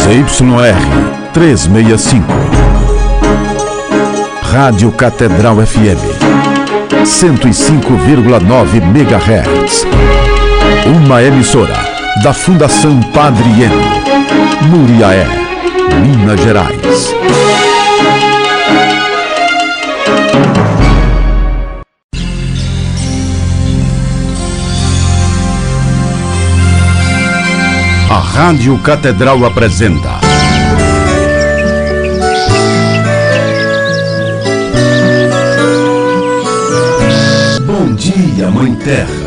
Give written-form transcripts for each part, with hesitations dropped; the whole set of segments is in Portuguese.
ZYR 365. Rádio Catedral FM 105,9 MHz. Uma emissora da Fundação Padre Eno, Muriaé, Minas Gerais. A Rádio Catedral apresenta Bom Dia, Mãe Terra.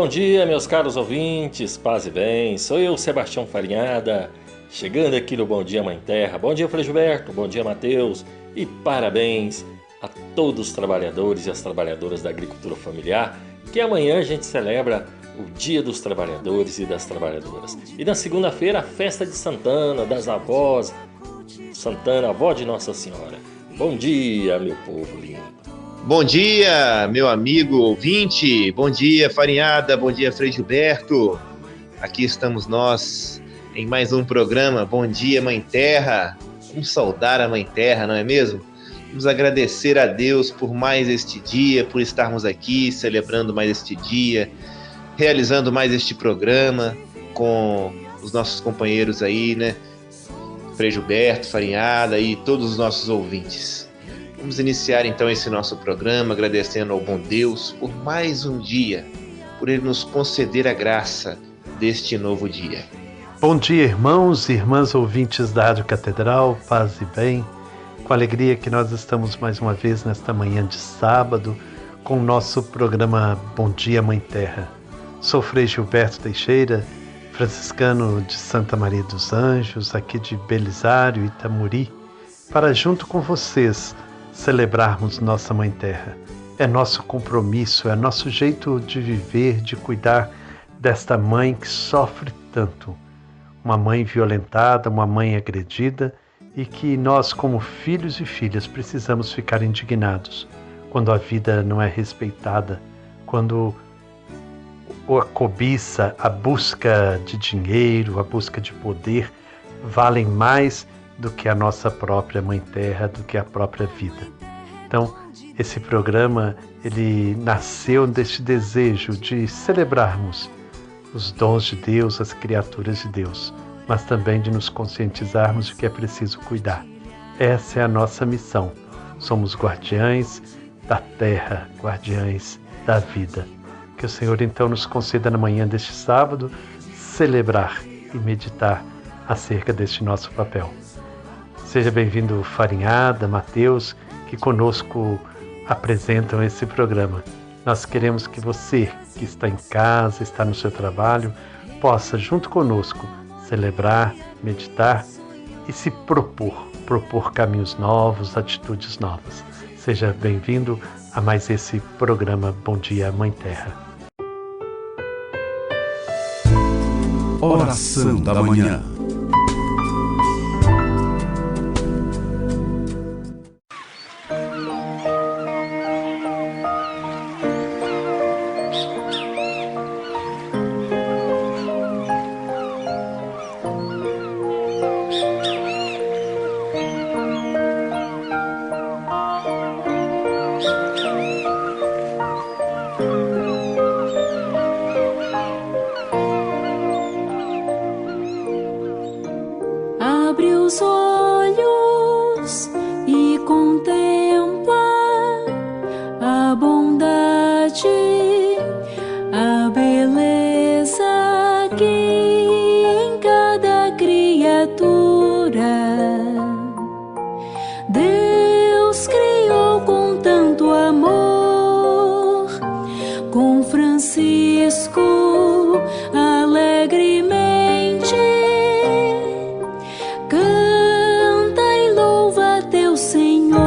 Bom dia, meus caros ouvintes, paz e bem. Sou eu, Sebastião Farinhada, chegando aqui no Bom Dia, Mãe Terra. Bom dia, Frei Gilberto, bom dia, Mateus, e parabéns a todos os trabalhadores e as trabalhadoras da agricultura familiar, que amanhã a gente celebra o Dia dos Trabalhadores e das Trabalhadoras. E na segunda-feira, a festa de Santana, das avós, Santana, avó de Nossa Senhora. Bom dia, meu povo lindo. Bom dia, meu amigo ouvinte, bom dia, Farinhada, bom dia, Frei Gilberto. Aqui estamos nós em mais um programa, Bom Dia, Mãe Terra. Vamos saudar a Mãe Terra, não é mesmo? Vamos agradecer a Deus por mais este dia, por estarmos aqui celebrando mais este dia, realizando mais este programa com os nossos companheiros aí, né? Frei Gilberto, Farinhada e todos os nossos ouvintes. Vamos iniciar então esse nosso programa agradecendo ao bom Deus por mais um dia, por Ele nos conceder a graça deste novo dia. Bom dia, irmãos e irmãs ouvintes da Rádio Catedral, paz e bem. Com alegria que nós estamos mais uma vez nesta manhã de sábado com o nosso programa Bom Dia, Mãe Terra. Sou Frei Gilberto Teixeira, franciscano de Santa Maria dos Anjos, aqui de Belisário, Itamuri, para junto com vocês celebrarmos nossa Mãe Terra. É nosso compromisso, é nosso jeito de viver, de cuidar desta mãe que sofre tanto. Uma mãe violentada, uma mãe agredida e que nós, como filhos e filhas, precisamos ficar indignados quando a vida não é respeitada, quando a cobiça, a busca de dinheiro, a busca de poder valem mais do que a nossa própria Mãe Terra, do que a própria vida. Então, esse programa, ele nasceu deste desejo de celebrarmos os dons de Deus, as criaturas de Deus, mas também de nos conscientizarmos de que é preciso cuidar. Essa é a nossa missão. Somos guardiães da terra, guardiães da vida. Que o Senhor, então, nos conceda na manhã deste sábado celebrar e meditar acerca deste nosso papel. Seja bem-vindo, Farinhada, Mateus, que conosco apresentam esse programa. Nós queremos que você, que está em casa, está no seu trabalho, possa, junto conosco, celebrar, meditar e se propor caminhos novos, atitudes novas. Seja bem-vindo a mais esse programa Bom Dia, Mãe Terra. Oração da Manhã. Abre os olhos e contempla a bondade, a beleza que em cada criatura Deus criou com tanto amor. Com Francisco alegremente canta e louva teu Senhor.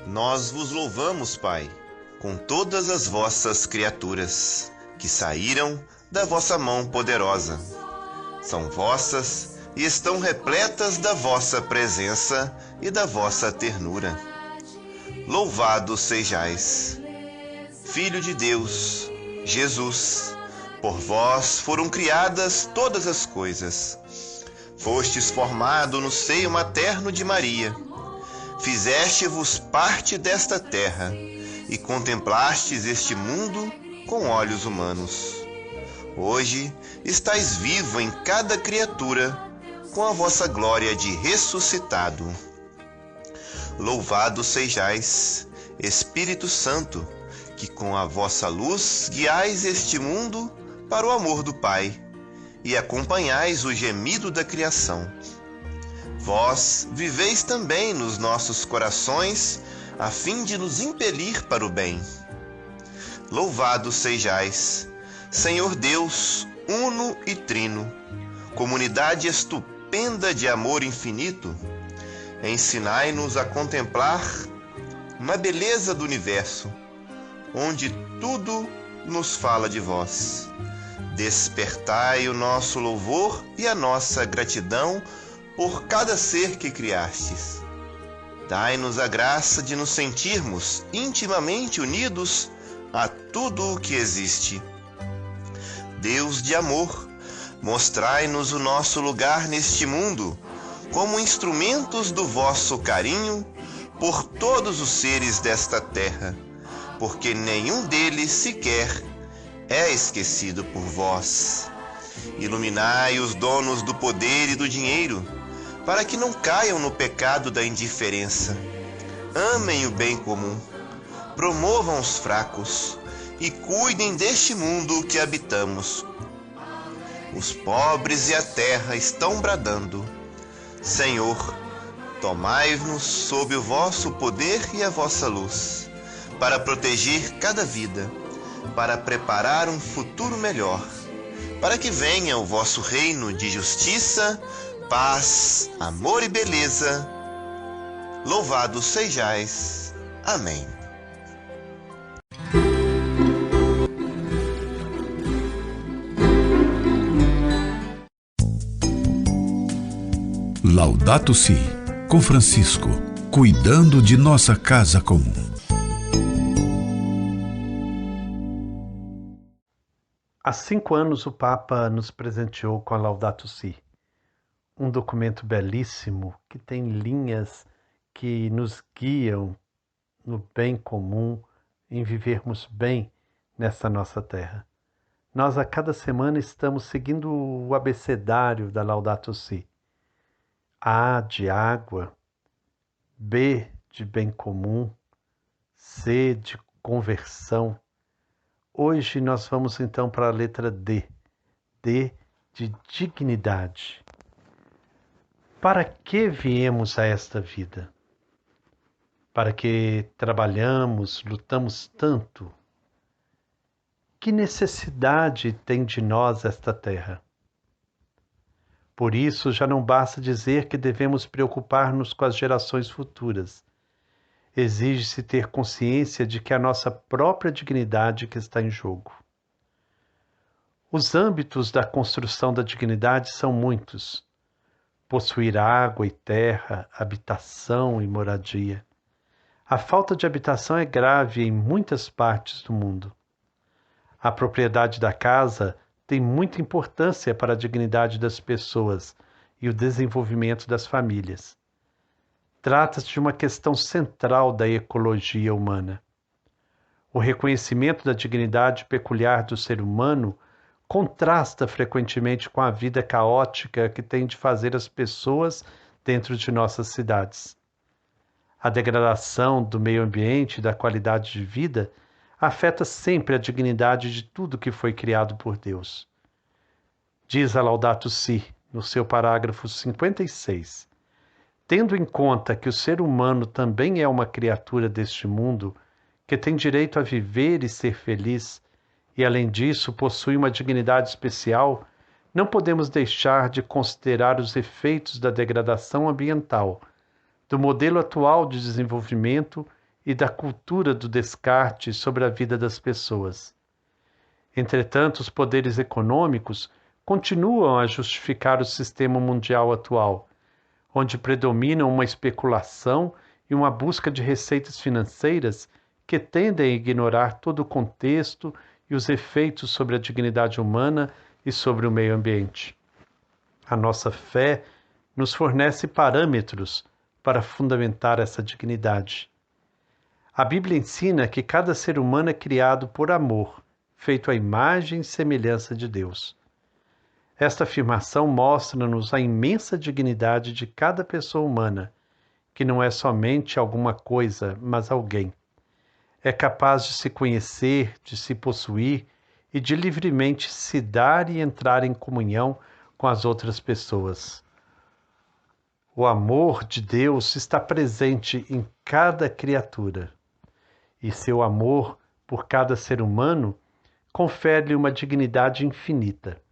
Nós vos louvamos, Pai, com todas as vossas criaturas, que saíram da vossa mão poderosa. São vossas e estão repletas da vossa presença e da vossa ternura. Louvado sejais, Filho de Deus, Jesus, por vós foram criadas todas as coisas. Fostes formado no seio materno de Maria. Fizeste-vos parte desta terra e contemplastes este mundo com olhos humanos. Hoje estais vivo em cada criatura com a vossa glória de ressuscitado. Louvado sejais, Espírito Santo, que com a vossa luz guiais este mundo para o amor do Pai e acompanhais o gemido da criação. Vós viveis também nos nossos corações, a fim de nos impelir para o bem. Louvado sejais, Senhor Deus, uno e trino, comunidade estupenda de amor infinito. Ensinai-nos a contemplar uma beleza do universo, onde tudo nos fala de vós. Despertai o nosso louvor e a nossa gratidão por cada ser que criastes. Dai-nos a graça de nos sentirmos intimamente unidos a tudo o que existe. Deus de amor, mostrai-nos o nosso lugar neste mundo, como instrumentos do vosso carinho por todos os seres desta terra, porque nenhum deles sequer é esquecido por vós. Iluminai os donos do poder e do dinheiro, para que não caiam no pecado da indiferença. Amem o bem comum, promovam os fracos e cuidem deste mundo que habitamos. Os pobres e a terra estão bradando: Senhor, tomai-nos sob o vosso poder e a vossa luz, para proteger cada vida, para preparar um futuro melhor, para que venha o vosso reino de justiça, paz, amor e beleza. Louvado sejais. Amém. Laudato Si, com Francisco, cuidando de nossa casa comum. Há 5 anos o Papa nos presenteou com a Laudato Si, um documento belíssimo que tem linhas que nos guiam no bem comum, em vivermos bem nessa nossa terra. Nós a cada semana estamos seguindo o abecedário da Laudato Si. A de água, B de bem comum, C de conversão. Hoje nós vamos então para a letra D, D de dignidade. Para que viemos a esta vida? Para que trabalhamos, lutamos tanto? Que necessidade tem de nós esta terra? Por isso, já não basta dizer que devemos preocupar-nos com as gerações futuras. exige-se ter consciência de que é a nossa própria dignidade que está em jogo. Os âmbitos da construção da dignidade são muitos. Possuir água e terra, habitação e moradia. A falta de habitação é grave em muitas partes do mundo. A propriedade da casa tem muita importância para a dignidade das pessoas e o desenvolvimento das famílias. Trata-se de uma questão central da ecologia humana. O reconhecimento da dignidade peculiar do ser humano contrasta frequentemente com a vida caótica que tem de fazer as pessoas dentro de nossas cidades. A degradação do meio ambiente e da qualidade de vida afeta sempre a dignidade de tudo que foi criado por Deus. Diz a Laudato Si, no seu parágrafo 56, tendo em conta que o ser humano também é uma criatura deste mundo, que tem direito a viver e ser feliz, e além disso possui uma dignidade especial, não podemos deixar de considerar os efeitos da degradação ambiental, do modelo atual de desenvolvimento e da cultura do descarte sobre a vida das pessoas. Entretanto, os poderes econômicos continuam a justificar o sistema mundial atual, onde predominam uma especulação e uma busca de receitas financeiras que tendem a ignorar todo o contexto e os efeitos sobre a dignidade humana e sobre o meio ambiente. A nossa fé nos fornece parâmetros para fundamentar essa dignidade. A Bíblia ensina que cada ser humano é criado por amor, feito à imagem e semelhança de Deus. Esta afirmação mostra-nos a imensa dignidade de cada pessoa humana, que não é somente alguma coisa, mas alguém. É capaz de se conhecer, de se possuir e de livremente se dar e entrar em comunhão com as outras pessoas. O amor de Deus está presente em cada criatura, e seu amor por cada ser humano confere-lhe uma dignidade infinita.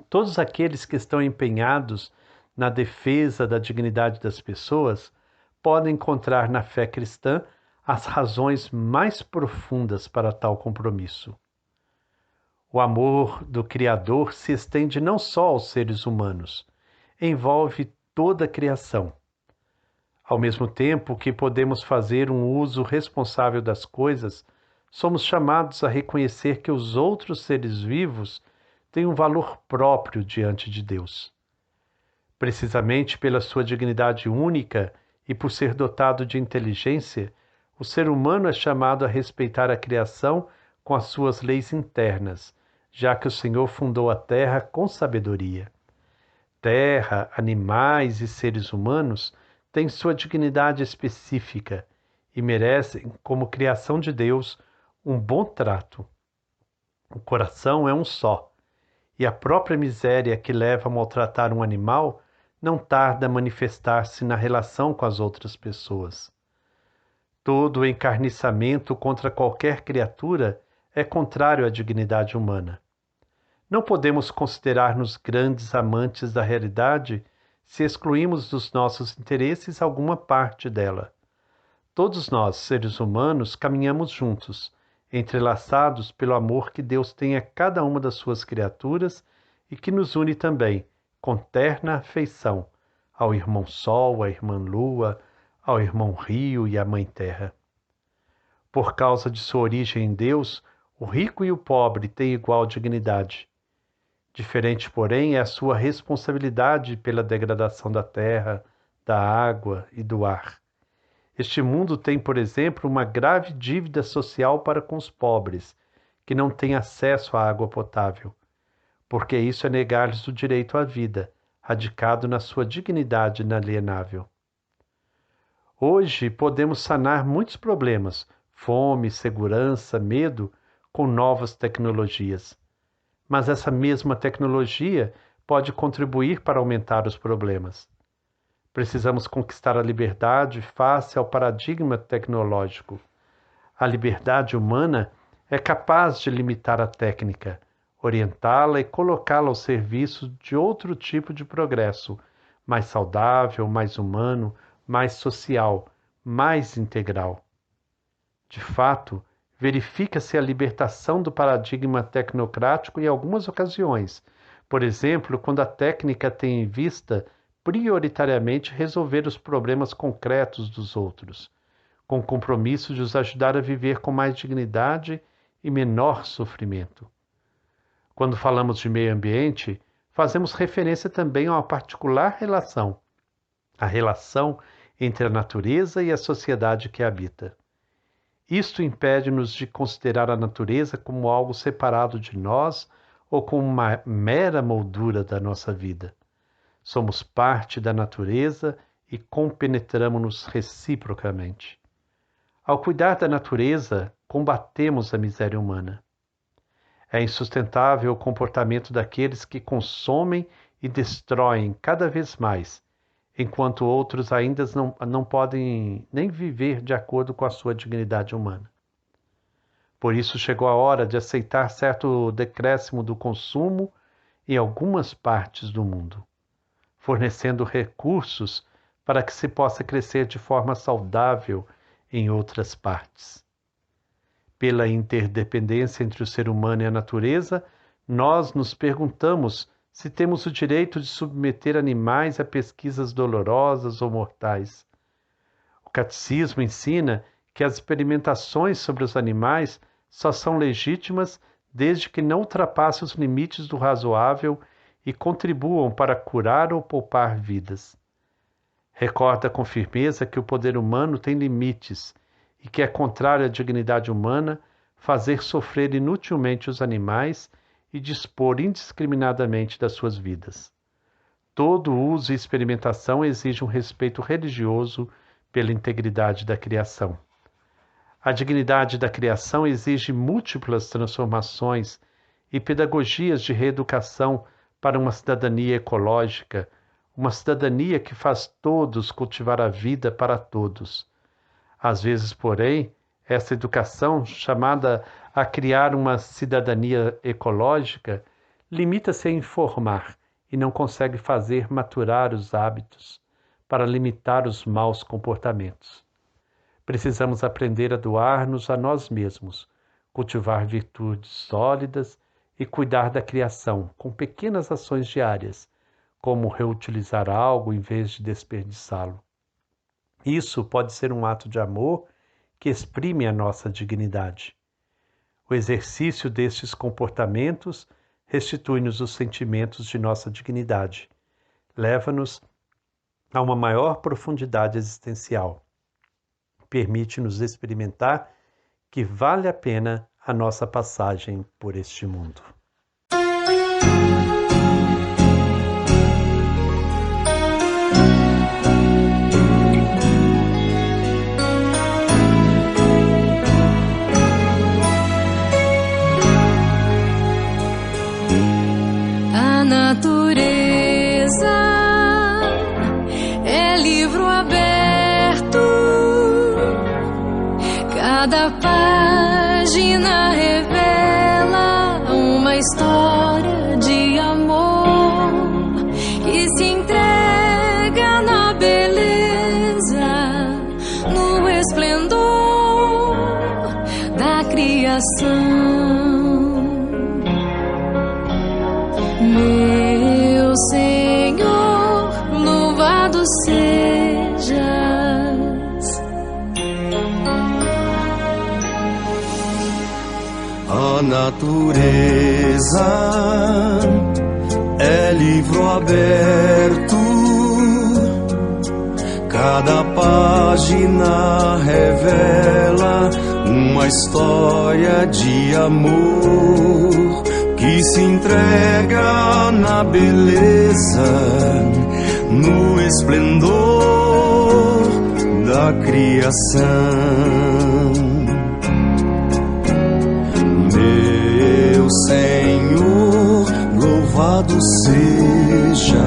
Todos aqueles que estão empenhados na defesa da dignidade das pessoas podem encontrar na fé cristã as razões mais profundas para tal compromisso. O amor do Criador se estende não só aos seres humanos, envolve toda a criação. Ao mesmo tempo que podemos fazer um uso responsável das coisas, somos chamados a reconhecer que os outros seres vivos têm um valor próprio diante de Deus. Precisamente pela sua dignidade única e por ser dotado de inteligência, o ser humano é chamado a respeitar a criação com as suas leis internas, já que o Senhor fundou a terra com sabedoria. Terra, animais e seres humanos têm sua dignidade específica e merecem, como criação de Deus, um bom trato. O coração é um só, e a própria miséria que leva a maltratar um animal não tarda a manifestar-se na relação com as outras pessoas. Todo encarniçamento contra qualquer criatura é contrário à dignidade humana. Não podemos considerar-nos grandes amantes da realidade se excluímos dos nossos interesses alguma parte dela. Todos nós, seres humanos, caminhamos juntos, entrelaçados pelo amor que Deus tem a cada uma das suas criaturas e que nos une também, com terna afeição, ao irmão Sol, à irmã Lua, ao irmão Rio e à Mãe Terra. Por causa de sua origem em Deus, o rico e o pobre têm igual dignidade. Diferente, porém, é a sua responsabilidade pela degradação da terra, da água e do ar. Este mundo tem, por exemplo, uma grave dívida social para com os pobres, que não têm acesso à água potável, porque isso é negar-lhes o direito à vida, radicado na sua dignidade inalienável. Hoje podemos sanar muitos problemas, fome, segurança, medo, com novas tecnologias. Mas essa mesma tecnologia pode contribuir para aumentar os problemas. Precisamos conquistar a liberdade face ao paradigma tecnológico. A liberdade humana é capaz de limitar a técnica, orientá-la e colocá-la ao serviço de outro tipo de progresso, mais saudável, mais humano, mais social, mais integral. De fato, verifica-se a libertação do paradigma tecnocrático em algumas ocasiões, por exemplo, quando a técnica tem em vista prioritariamente resolver os problemas concretos dos outros, com o compromisso de os ajudar a viver com mais dignidade e menor sofrimento. Quando falamos de meio ambiente, fazemos referência também a uma particular relação, a relação entre a natureza e a sociedade que a habita. Isto impede-nos de considerar a natureza como algo separado de nós ou como uma mera moldura da nossa vida. Somos parte da natureza e compenetramos-nos reciprocamente. Ao cuidar da natureza, combatemos a miséria humana. É insustentável o comportamento daqueles que consomem e destroem cada vez mais, enquanto outros ainda não podem nem viver de acordo com a sua dignidade humana. Por isso chegou a hora de aceitar certo decréscimo do consumo em algumas partes do mundo, fornecendo recursos para que se possa crescer de forma saudável em outras partes. Pela interdependência entre o ser humano e a natureza, nós nos perguntamos se temos o direito de submeter animais a pesquisas dolorosas ou mortais. O catecismo ensina que as experimentações sobre os animais só são legítimas desde que não ultrapassem os limites do razoável e contribuam para curar ou poupar vidas. Recorda com firmeza que o poder humano tem limites e que é contrário à dignidade humana fazer sofrer inutilmente os animais e dispor indiscriminadamente das suas vidas. Todo uso e experimentação exige um respeito religioso pela integridade da criação. A dignidade da criação exige múltiplas transformações e pedagogias de reeducação para uma cidadania ecológica, uma cidadania que faz todos cultivar a vida para todos. Às vezes, porém, essa educação, chamada a criar uma cidadania ecológica, limita-se a informar e não consegue fazer maturar os hábitos para limitar os maus comportamentos. Precisamos aprender a doar-nos a nós mesmos, cultivar virtudes sólidas e cuidar da criação com pequenas ações diárias, como reutilizar algo em vez de desperdiçá-lo. Isso pode ser um ato de amor que exprime a nossa dignidade. O exercício destes comportamentos restitui-nos os sentimentos de nossa dignidade, leva-nos a uma maior profundidade existencial, permite-nos experimentar que vale a pena a nossa passagem por este mundo. A natureza é livro aberto, cada página revela uma história de amor que se entrega na beleza, no esplendor da criação. Meu Senhor, louvado sejas. A natureza é livro aberto, cada página revela uma história de amor que se entrega na beleza, no esplendor da criação. Meu Senhor, louvado sejas.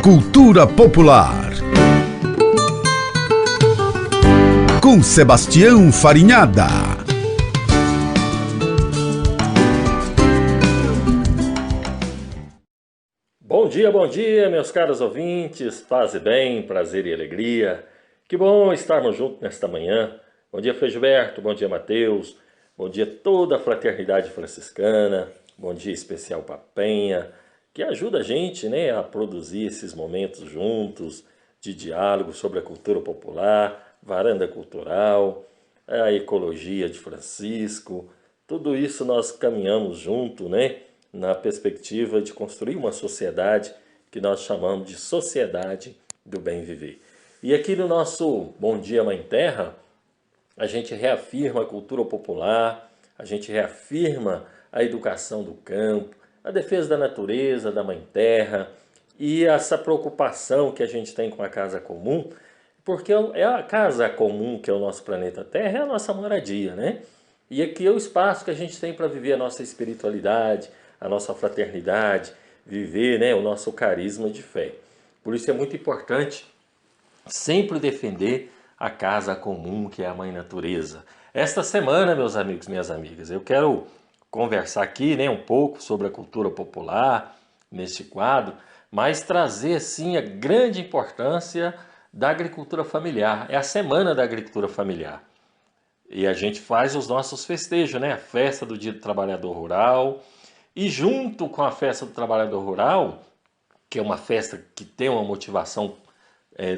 Cultura popular. Com Sebastião Farinhada. Bom dia, meus caros ouvintes, paz e bem, prazer e alegria. Que bom estarmos juntos nesta manhã. Bom dia, Frei Gilberto, bom dia, Mateus, bom dia toda a fraternidade franciscana, bom dia especial para Penha, que ajuda a gente, né, a produzir esses momentos juntos de diálogo sobre a cultura popular, varanda cultural, a ecologia de Francisco. Tudo isso nós caminhamos junto, né, na perspectiva de construir uma sociedade que nós chamamos de sociedade do bem viver. E aqui no nosso Bom Dia Mãe Terra, a gente reafirma a cultura popular, a gente reafirma a educação do campo, a defesa da natureza, da Mãe Terra e essa preocupação que a gente tem com a casa comum, porque é a casa comum que é o nosso planeta Terra, é a nossa moradia, né? E aqui é o espaço que a gente tem para viver a nossa espiritualidade, a nossa fraternidade, viver, né, o nosso carisma de fé. Por isso é muito importante sempre defender a casa comum, que é a Mãe Natureza. Esta semana, meus amigos, minhas amigas, eu quero conversar aqui, né, um pouco sobre a cultura popular neste quadro, mas trazer, sim, a grande importância da agricultura familiar. É a Semana da Agricultura Familiar. E a gente faz os nossos festejos, né? A festa do Dia do Trabalhador Rural. E junto com a festa do Trabalhador Rural, que é uma festa que tem uma motivação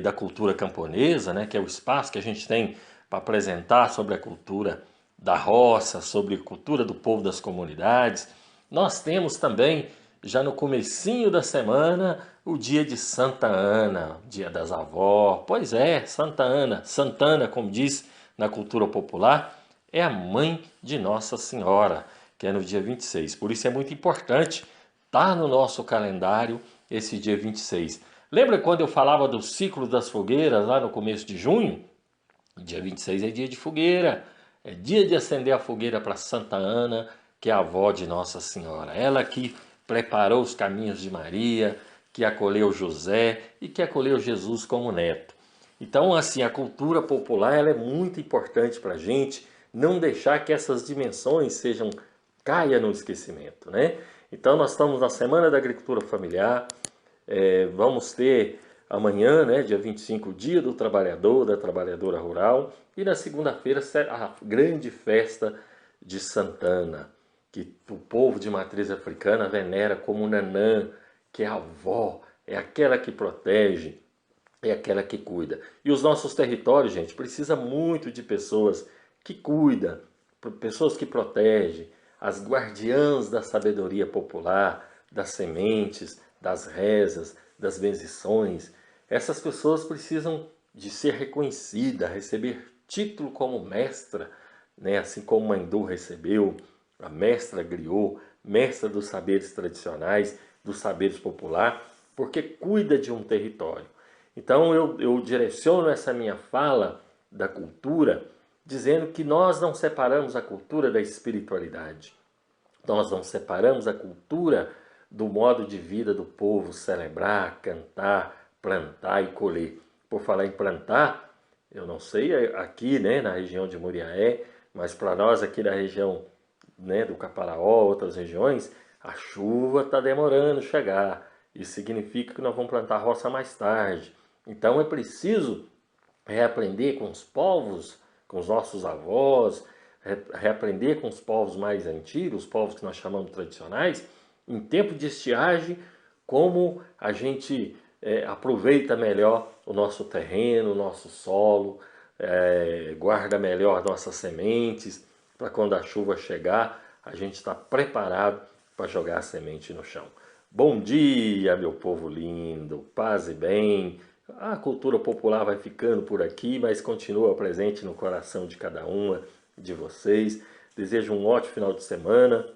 da cultura camponesa, né, que é o espaço que a gente tem para apresentar sobre a cultura da roça, sobre a cultura do povo das comunidades. Nós temos também, já no comecinho da semana, o dia de Santa Ana, dia das avós. Pois é, Santa Ana, Santana, como diz na cultura popular, é a mãe de Nossa Senhora, que é no dia 26. Por isso é muito importante estar no nosso calendário esse dia 26. Lembra quando eu falava do ciclo das fogueiras lá no começo de junho? Dia 26 é dia de fogueira, é dia de acender a fogueira para Santa Ana, que é a avó de Nossa Senhora. Ela que preparou os caminhos de Maria, que acolheu José e que acolheu Jesus como neto. Então, assim, a cultura popular ela é muito importante para a gente não deixar que essas dimensões caia no esquecimento, né? Então, nós estamos na Semana da Agricultura Familiar. Vamos ter amanhã, né, dia 25, o Dia do Trabalhador, da Trabalhadora Rural, e na segunda-feira a grande festa de Santana, que o povo de matriz africana venera como Nanã, que é a avó, é aquela que protege, é aquela que cuida. E os nossos territórios, gente, precisa muito de pessoas que cuidam, pessoas que protegem, as guardiãs da sabedoria popular, das sementes, das rezas, das bendições. Essas pessoas precisam de ser reconhecidas, receber título como mestra, né? Assim como Mandu recebeu, a mestra griot, mestra dos saberes tradicionais, dos saberes populares, porque cuida de um território. Então eu direciono essa minha fala da cultura dizendo que nós não separamos a cultura da espiritualidade. Nós não separamos a cultura do modo de vida do povo celebrar, cantar, plantar e colher. Por falar em plantar, eu não sei aqui, né, na região de Muriaé, mas para nós aqui na região, né, do Caparaó, outras regiões, a chuva está demorando chegar. Isso significa que nós vamos plantar roça mais tarde. Então é preciso reaprender com os povos, com os nossos avós, reaprender com os povos mais antigos, os povos que nós chamamos tradicionais, em tempo de estiagem, como a gente aproveita melhor o nosso terreno, o nosso solo, guarda melhor nossas sementes, para quando a chuva chegar, a gente está preparado para jogar a semente no chão. Bom dia, meu povo lindo, paz e bem. A cultura popular vai ficando por aqui, mas continua presente no coração de cada uma de vocês. Desejo um ótimo final de semana.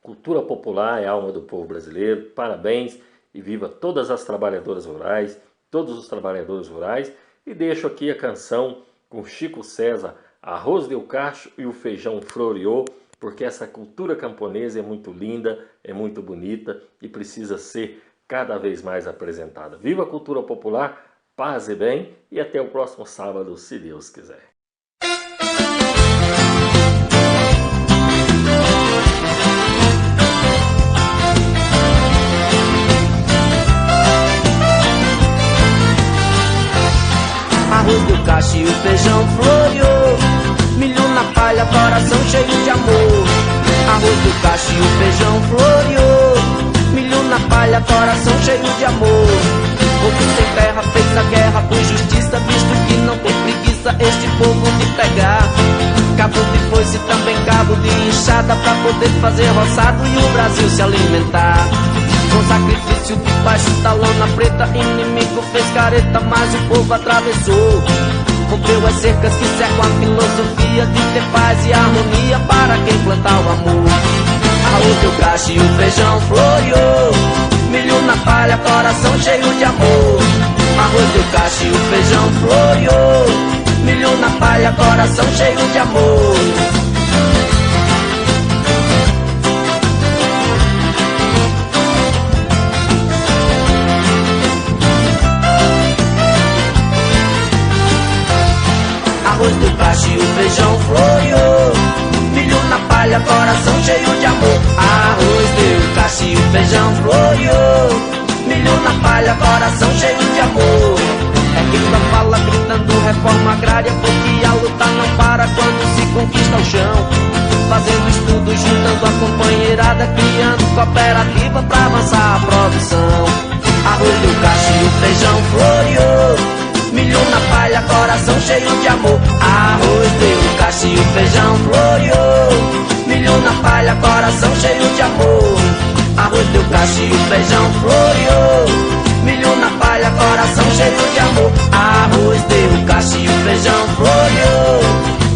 Cultura popular é a alma do povo brasileiro. Parabéns e viva todas as trabalhadoras rurais, todos os trabalhadores rurais. E deixo aqui a canção com Chico César, Arroz de Cacho e o Feijão Floreou, porque essa cultura camponesa é muito linda, é muito bonita e precisa ser cada vez mais apresentada. Viva a cultura popular, paz e bem, e até o próximo sábado, se Deus quiser. Arroz do cacho e o feijão floreou, milho na palha, coração cheio de amor. Arroz do cacho e o feijão floreou, milho na palha, coração cheio de amor. Povo sem terra fez a guerra por justiça, visto que não tem preguiça este povo de pegar. Cabo de foice, também cabo de enxada, pra poder fazer roçado e o Brasil se alimentar. Com sacrifício debaixo da lona preta, inimigo fez careta, mas o povo atravessou. Rompeu as cercas que cercam a filosofia de ter paz e harmonia para quem plantar o amor. Arroz do cacho e o feijão floreou, milho na palha, coração cheio de amor. Arroz do cacho e o feijão floreou, milho na palha, coração cheio de amor. Arroz do cacho e o feijão floreou, milho na palha, coração cheio de amor. Arroz do cacho e o feijão floreou, milho na palha, coração cheio de amor. É quem só fala gritando reforma agrária, porque a luta não para quando se conquista o chão. Fazendo estudo, juntando a companheirada, criando cooperativa pra avançar a produção. Arroz do cacho e o feijão floreou, milho na palha, coração cheio de amor. Arroz do cacho e o feijão floreou, milho na palha, coração cheio de amor. Arroz do cacho e o feijão floreou, milho na palha, coração cheio de amor. Arroz do cacho e o feijão floreou,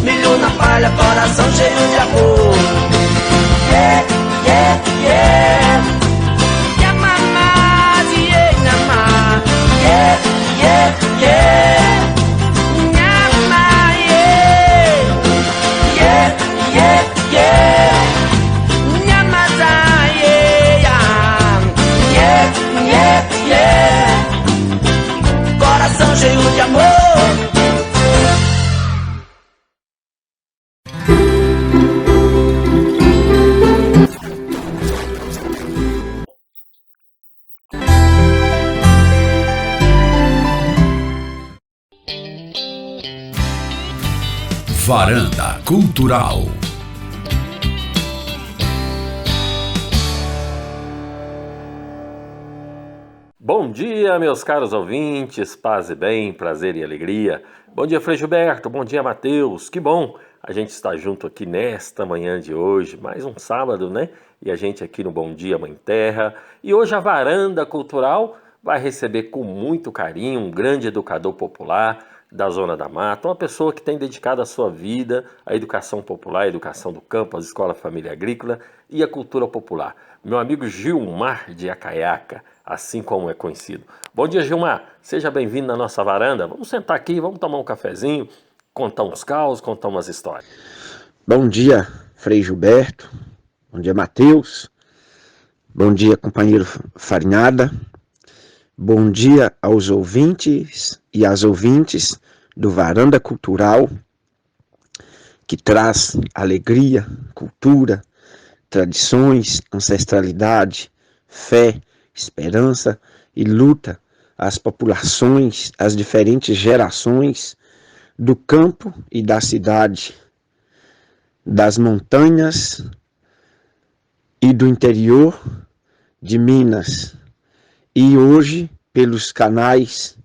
milho na palha, coração cheio de amor. Yeah, yeah, yeah. Yamama, yeah, nama. Yeah, yeah, yeah. Yama, yeah. Yeah, yeah, yeah. Yamaza, yeah. Yeah, yeah, yeah. Coração cheio de amor. Varanda Cultural. Bom dia, meus caros ouvintes, paz e bem, prazer e alegria. Bom dia, Frei Gilberto, bom dia, Mateus, que bom a gente está junto aqui nesta manhã de hoje, mais um sábado, né? E a gente aqui no Bom Dia Mãe Terra. E hoje a Varanda Cultural vai receber com muito carinho um grande educador popular da Zona da Mata, uma pessoa que tem dedicado a sua vida à educação popular, à educação do campo, às escolas família agrícola e à cultura popular. Meu amigo Gilmar de Acaiaca, assim como é conhecido. Bom dia, Gilmar. Seja bem-vindo na nossa varanda. Vamos sentar aqui, vamos tomar um cafezinho, contar uns causos, contar umas histórias. Bom dia, Frei Gilberto. Bom dia, Mateus. Bom dia, companheiro Farinhada. Bom dia aos ouvintes e às ouvintes do Varanda Cultural, que traz alegria, cultura, tradições, ancestralidade, fé, esperança e luta às populações, às diferentes gerações do campo e da cidade, das montanhas e do interior de Minas. E hoje, pelos canais,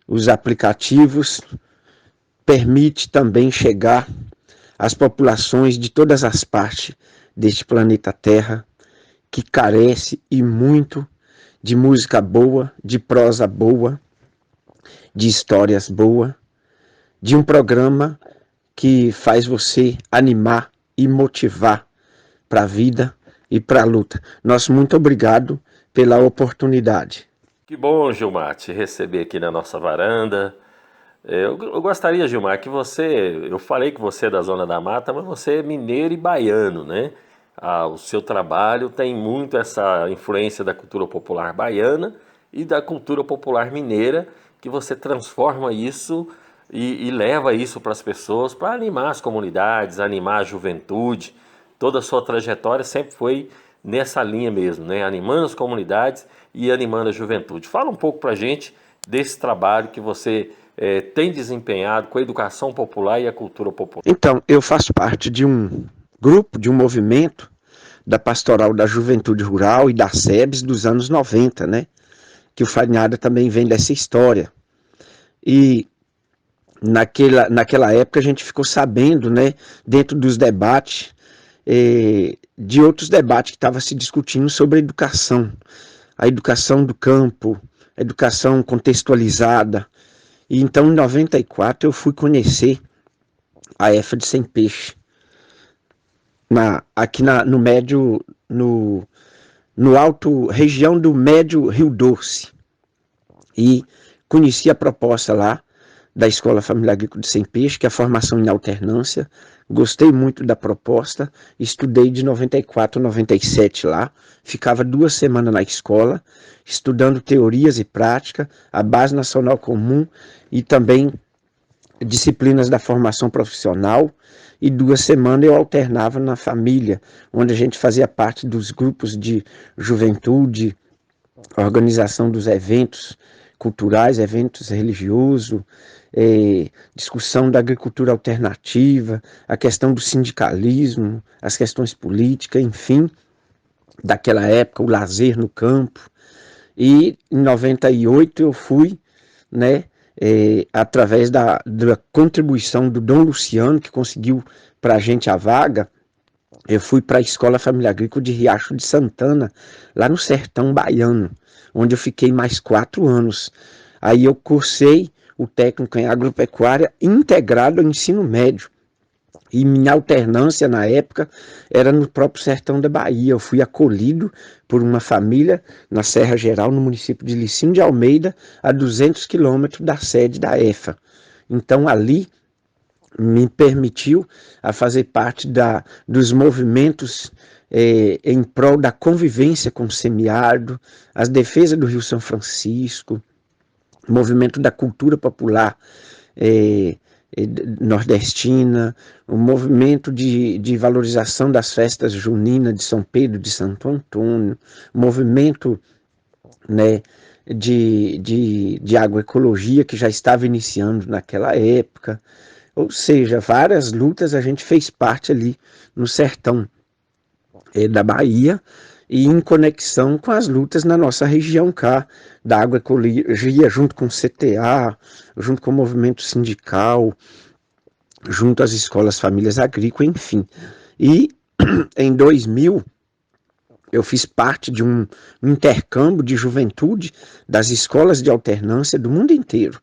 os aplicativos, permite também chegar às populações de todas as partes deste planeta Terra, que carece e muito de música boa, de prosa boa, de histórias boas, de um programa que faz você animar e motivar para a vida e para a luta. Nosso muito obrigado pela oportunidade. Que bom, Gilmar, te receber aqui na nossa varanda. Eu gostaria, Gilmar, que você... Eu falei que você é da Zona da Mata, mas você é mineiro e baiano, né? O seu trabalho tem muito essa influência da cultura popular baiana e da cultura popular mineira, que você transforma isso e leva isso para as pessoas, para animar as comunidades, animar a juventude. Toda a sua trajetória sempre foi nessa linha mesmo, né? Animando as comunidades e animando a juventude. Fala um pouco para a gente desse trabalho que você tem desempenhado com a educação popular e a cultura popular. Então, eu faço parte de um grupo, de um movimento da Pastoral da Juventude Rural e da SEBS dos anos 90, né? Que o Farinhada também vem dessa história. E naquela época a gente ficou sabendo, né, dentro dos debates, de outros debates que estavam se discutindo sobre a educação do campo, a educação contextualizada. E então, em 94, eu fui conhecer a EFA de Sem Peixe, aqui no médio, no alto, região do Médio Rio Doce. E conheci a proposta lá da Escola Familiar Agrícola de Sem Peixe, que é a formação em alternância. Gostei muito da proposta, estudei de 94 a 97 lá, ficava 2 semanas na escola, estudando teorias e prática, a base nacional comum e também disciplinas da formação profissional, e 2 semanas eu alternava na família, onde a gente fazia parte dos grupos de juventude, organização dos eventos culturais, eventos religiosos, discussão da agricultura alternativa, a questão do sindicalismo, as questões políticas, enfim, daquela época, o lazer no campo. E em 98 eu fui, né, através da contribuição do Dom Luciano, que conseguiu para a gente a vaga, eu fui para a Escola Familiar Agrícola de Riacho de Santana, lá no sertão baiano, onde eu fiquei mais 4 anos. Aí eu cursei o técnico em agropecuária integrado ao ensino médio. E minha alternância na época era no próprio sertão da Bahia. Eu fui acolhido por uma família na Serra Geral, no município de Licínio de Almeida, a 200 quilômetros da sede da EFA. Então ali me permitiu a fazer parte dos movimentos em prol da convivência com o semiárido, as defesas do Rio São Francisco, movimento da cultura popular nordestina, o movimento de valorização das festas juninas de São Pedro, de Santo Antônio, movimento, né, de agroecologia que já estava iniciando naquela época. Ou seja, várias lutas a gente fez parte ali no sertão da Bahia, e em conexão com as lutas na nossa região cá, da agroecologia, junto com o CTA, junto com o movimento sindical, junto às escolas famílias agrícolas, enfim. E em 2000, eu fiz parte de um intercâmbio de juventude das escolas de alternância do mundo inteiro,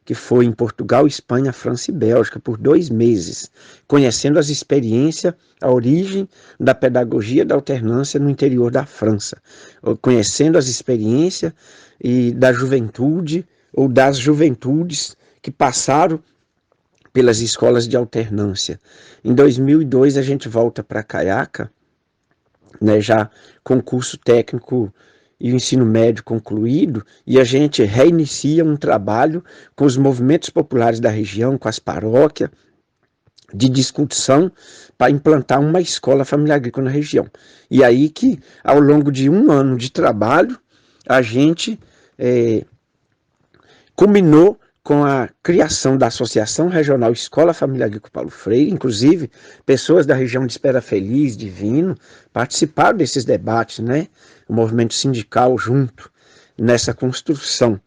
que foi em Portugal, Espanha, França e Bélgica, por 2 meses, conhecendo as experiências, a origem da pedagogia da alternância no interior da França, conhecendo as experiências e da juventude, ou das juventudes que passaram pelas escolas de alternância. Em 2002, a gente volta para Caiaca, né, já com curso técnico e o ensino médio concluído, e a gente reinicia um trabalho com os movimentos populares da região, com as paróquias, de discussão para implantar uma escola familiar agrícola na região. E aí que, ao longo de 1 ano de trabalho, a gente culminou com a criação da Associação Regional Escola Familiar Agrícola Paulo Freire. Inclusive, pessoas da região de Espera Feliz, Divino, participaram desses debates, né? O movimento sindical junto nessa construção.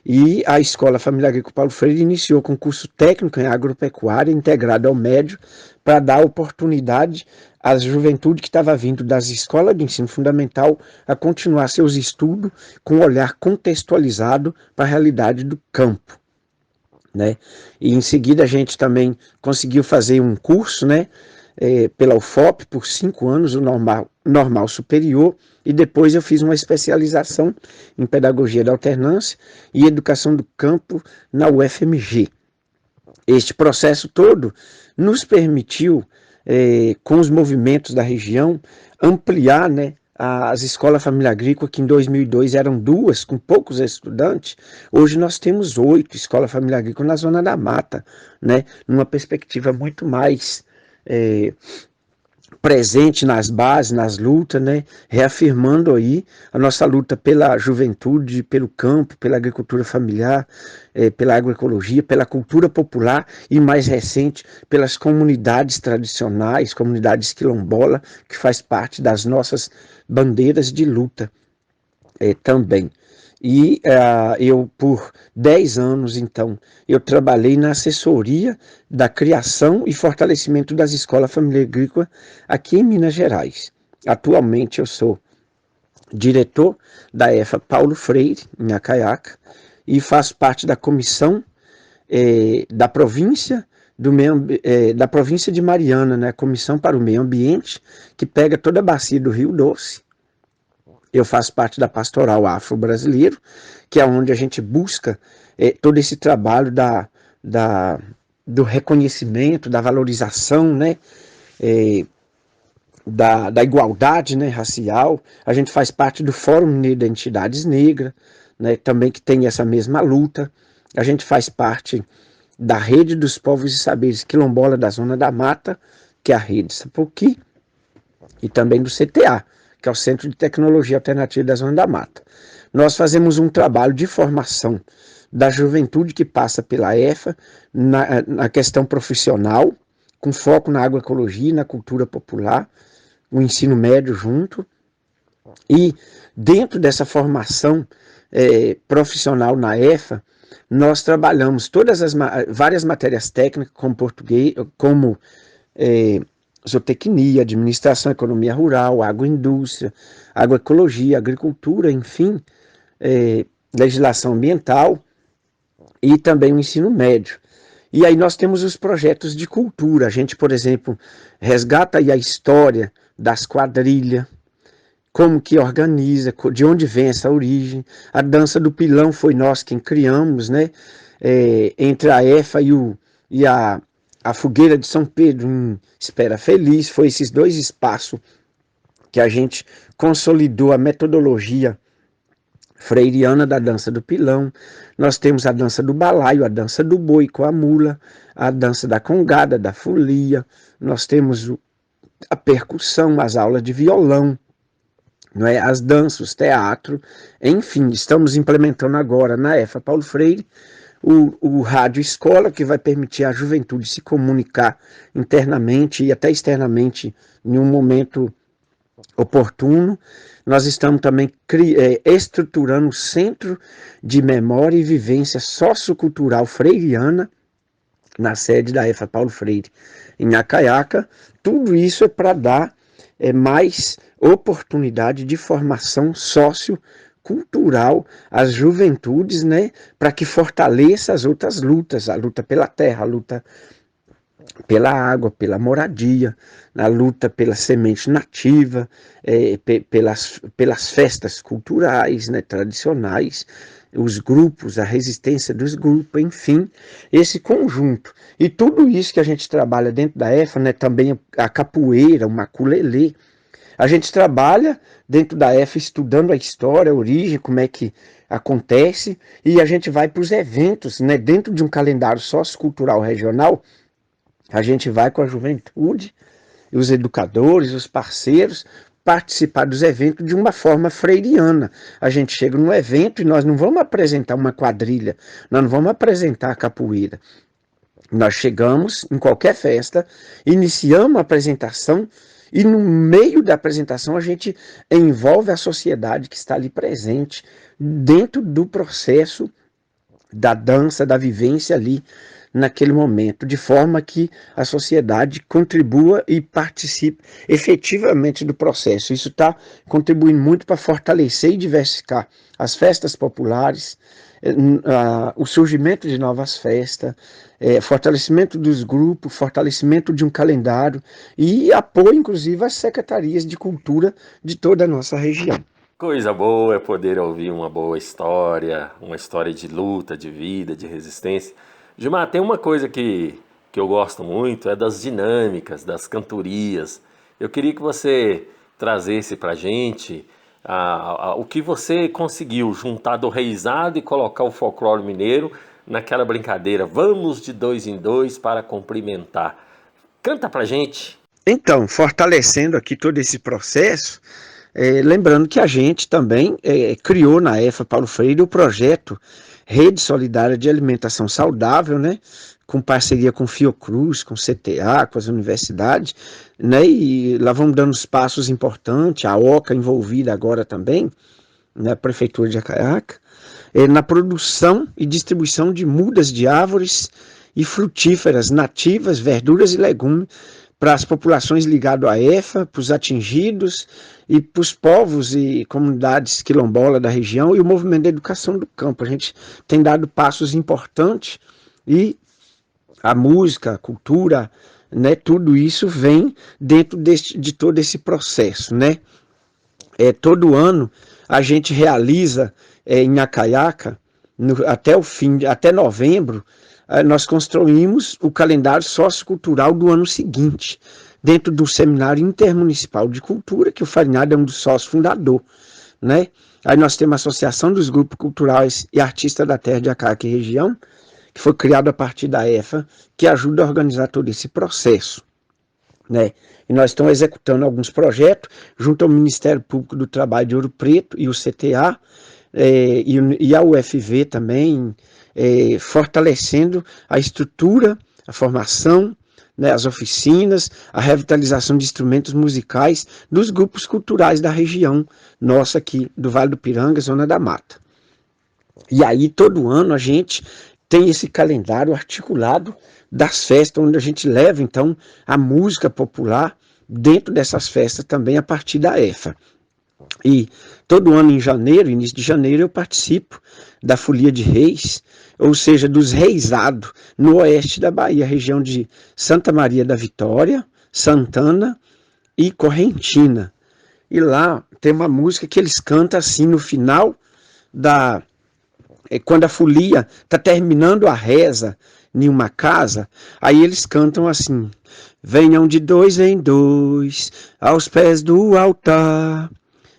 E a Escola Familiar Agrícola Paulo Freire iniciou com curso técnico em agropecuária integrado ao médio, para dar oportunidade às juventude que estava vindo das escolas de ensino fundamental a continuar seus estudos com um olhar contextualizado para a realidade do campo, né? E em seguida a gente também conseguiu fazer um curso, né, pela UFOP por 5 anos, o normal superior, e depois eu fiz uma especialização em pedagogia da alternância e educação do campo na UFMG. Este processo todo nos permitiu com os movimentos da região, ampliar, né, as escolas família agrícola, que em 2002 eram 2, com poucos estudantes. Hoje nós temos 8 escolas família agrícola na Zona da Mata, né, numa perspectiva muito mais presente nas bases, nas lutas, né, reafirmando aí a nossa luta pela juventude, pelo campo, pela agricultura familiar, pela agroecologia, pela cultura popular e, mais recente, pelas comunidades tradicionais, comunidades quilombola, que faz parte das nossas bandeiras de luta também. E eu, por 10 anos, então, eu trabalhei na assessoria da criação e fortalecimento das escolas família agrícola aqui em Minas Gerais. Atualmente eu sou diretor da EFA Paulo Freire, em Acaiaca, e faço parte da comissão da província da província de Mariana, né, Comissão para o Meio Ambiente, que pega toda a bacia do Rio Doce. Eu faço parte da Pastoral Afro-Brasileiro, que é onde a gente busca todo esse trabalho do reconhecimento, da valorização, né, da igualdade, né, racial. A gente faz parte do Fórum Mineiro de Entidades Negras, né, também, que tem essa mesma luta. A gente faz parte da Rede dos Povos e Saberes Quilombola da Zona da Mata, que é a Rede Sapuqui, e também do CTA, que é o Centro de Tecnologia Alternativa da Zona da Mata. Nós fazemos um trabalho de formação da juventude que passa pela EFA na questão profissional, com foco na agroecologia, na cultura popular, o ensino médio junto. E dentro dessa formação profissional na EFA, nós trabalhamos várias matérias técnicas, como português, como zootecnia, administração, economia rural, agroindústria, agroecologia, agricultura, enfim, legislação ambiental e também o ensino médio. E aí nós temos os projetos de cultura. A gente, por exemplo, resgata aí a história das quadrilhas, como que organiza, de onde vem essa origem. A dança do pilão foi nós quem criamos, né? Entre a EFA e a Fogueira de São Pedro, em Espera Feliz, foi esses 2 espaços que a gente consolidou a metodologia freiriana da dança do pilão. Nós temos a dança do balaio, a dança do boi com a mula, a dança da congada, da folia. Nós temos a percussão, as aulas de violão, não é? As danças, teatro, enfim. Estamos implementando agora na EFA Paulo Freire o rádio escola, que vai permitir à juventude se comunicar internamente e até externamente em um momento oportuno. Nós estamos também estruturando o Centro de Memória e Vivência Sociocultural Freiriana, na sede da EFA Paulo Freire, em Acaiaca. Tudo isso é para dar mais oportunidade de formação sociocultural às juventudes, né, para que fortaleça as outras lutas, a luta pela terra, a luta pela água, pela moradia, a luta pela semente nativa, pelas festas culturais, né, tradicionais, os grupos, a resistência dos grupos, enfim, esse conjunto. E tudo isso que a gente trabalha dentro da EFA, né, também a capoeira, o maculelê, a gente trabalha dentro da EFA estudando a história, a origem, como é que acontece, e a gente vai para os eventos, né, dentro de um calendário sociocultural regional. A gente vai com a juventude, os educadores, os parceiros, participar dos eventos de uma forma freiriana. A gente chega num evento e nós não vamos apresentar uma quadrilha, nós não vamos apresentar a capoeira. Nós chegamos em qualquer festa, iniciamos a apresentação e no meio da apresentação a gente envolve a sociedade que está ali presente dentro do processo da dança, da vivência ali naquele momento, de forma que a sociedade contribua e participe efetivamente do processo. Isso está contribuindo muito para fortalecer e diversificar as festas populares, o surgimento de novas festas, fortalecimento dos grupos, fortalecimento de um calendário e apoio, inclusive, às secretarias de cultura de toda a nossa região. Coisa boa é poder ouvir uma boa história, uma história de luta, de vida, de resistência. Gilmar, tem uma coisa que que eu gosto muito é das dinâmicas, das cantorias. Eu queria que você trazesse para a gente o que você conseguiu juntar do reizado e colocar o folclore mineiro naquela brincadeira. Vamos de 2 em 2 para cumprimentar. Canta para a gente. Então, fortalecendo aqui todo esse processo, lembrando que a gente também criou na EFA Paulo Freire o projeto Rede Solidária de Alimentação Saudável, né, com parceria com Fiocruz, com CTA, com as universidades, né, e lá vamos dando os passos importantes, a OCA envolvida agora também, né, a Prefeitura de Acaiaca, na produção e distribuição de mudas de árvores e frutíferas nativas, verduras e legumes, para as populações ligadas à EFA, para os atingidos e para os povos e comunidades quilombolas da região e o movimento da educação do campo. A gente tem dado passos importantes e a música, a cultura, né, tudo isso vem dentro de todo esse processo, né? Todo ano a gente realiza em Acaiaca, até novembro, nós construímos o calendário sociocultural do ano seguinte, dentro do Seminário Intermunicipal de Cultura, que o Farinhada é um dos sócios fundadores, né? Aí nós temos a Associação dos Grupos Culturais e Artistas da Terra de Acaiaca e Região, que foi criado a partir da EFA, que ajuda a organizar todo esse processo, né? E nós estamos executando alguns projetos, junto ao Ministério Público do Trabalho de Ouro Preto e o CTA, e a UFV também, fortalecendo a estrutura, a formação, né, as oficinas, a revitalização de instrumentos musicais dos grupos culturais da região nossa aqui do Vale do Piranga, Zona da Mata. E aí todo ano a gente tem esse calendário articulado das festas, onde a gente leva então a música popular dentro dessas festas também a partir da EFA. E todo ano em janeiro, início de janeiro, eu participo da Folia de Reis, ou seja, dos reisados no oeste da Bahia, região de Santa Maria da Vitória, Santana e Correntina. E lá tem uma música que eles cantam assim no final quando a folia está terminando a reza em uma casa, aí eles cantam assim: venham de 2 em 2 aos pés do altar.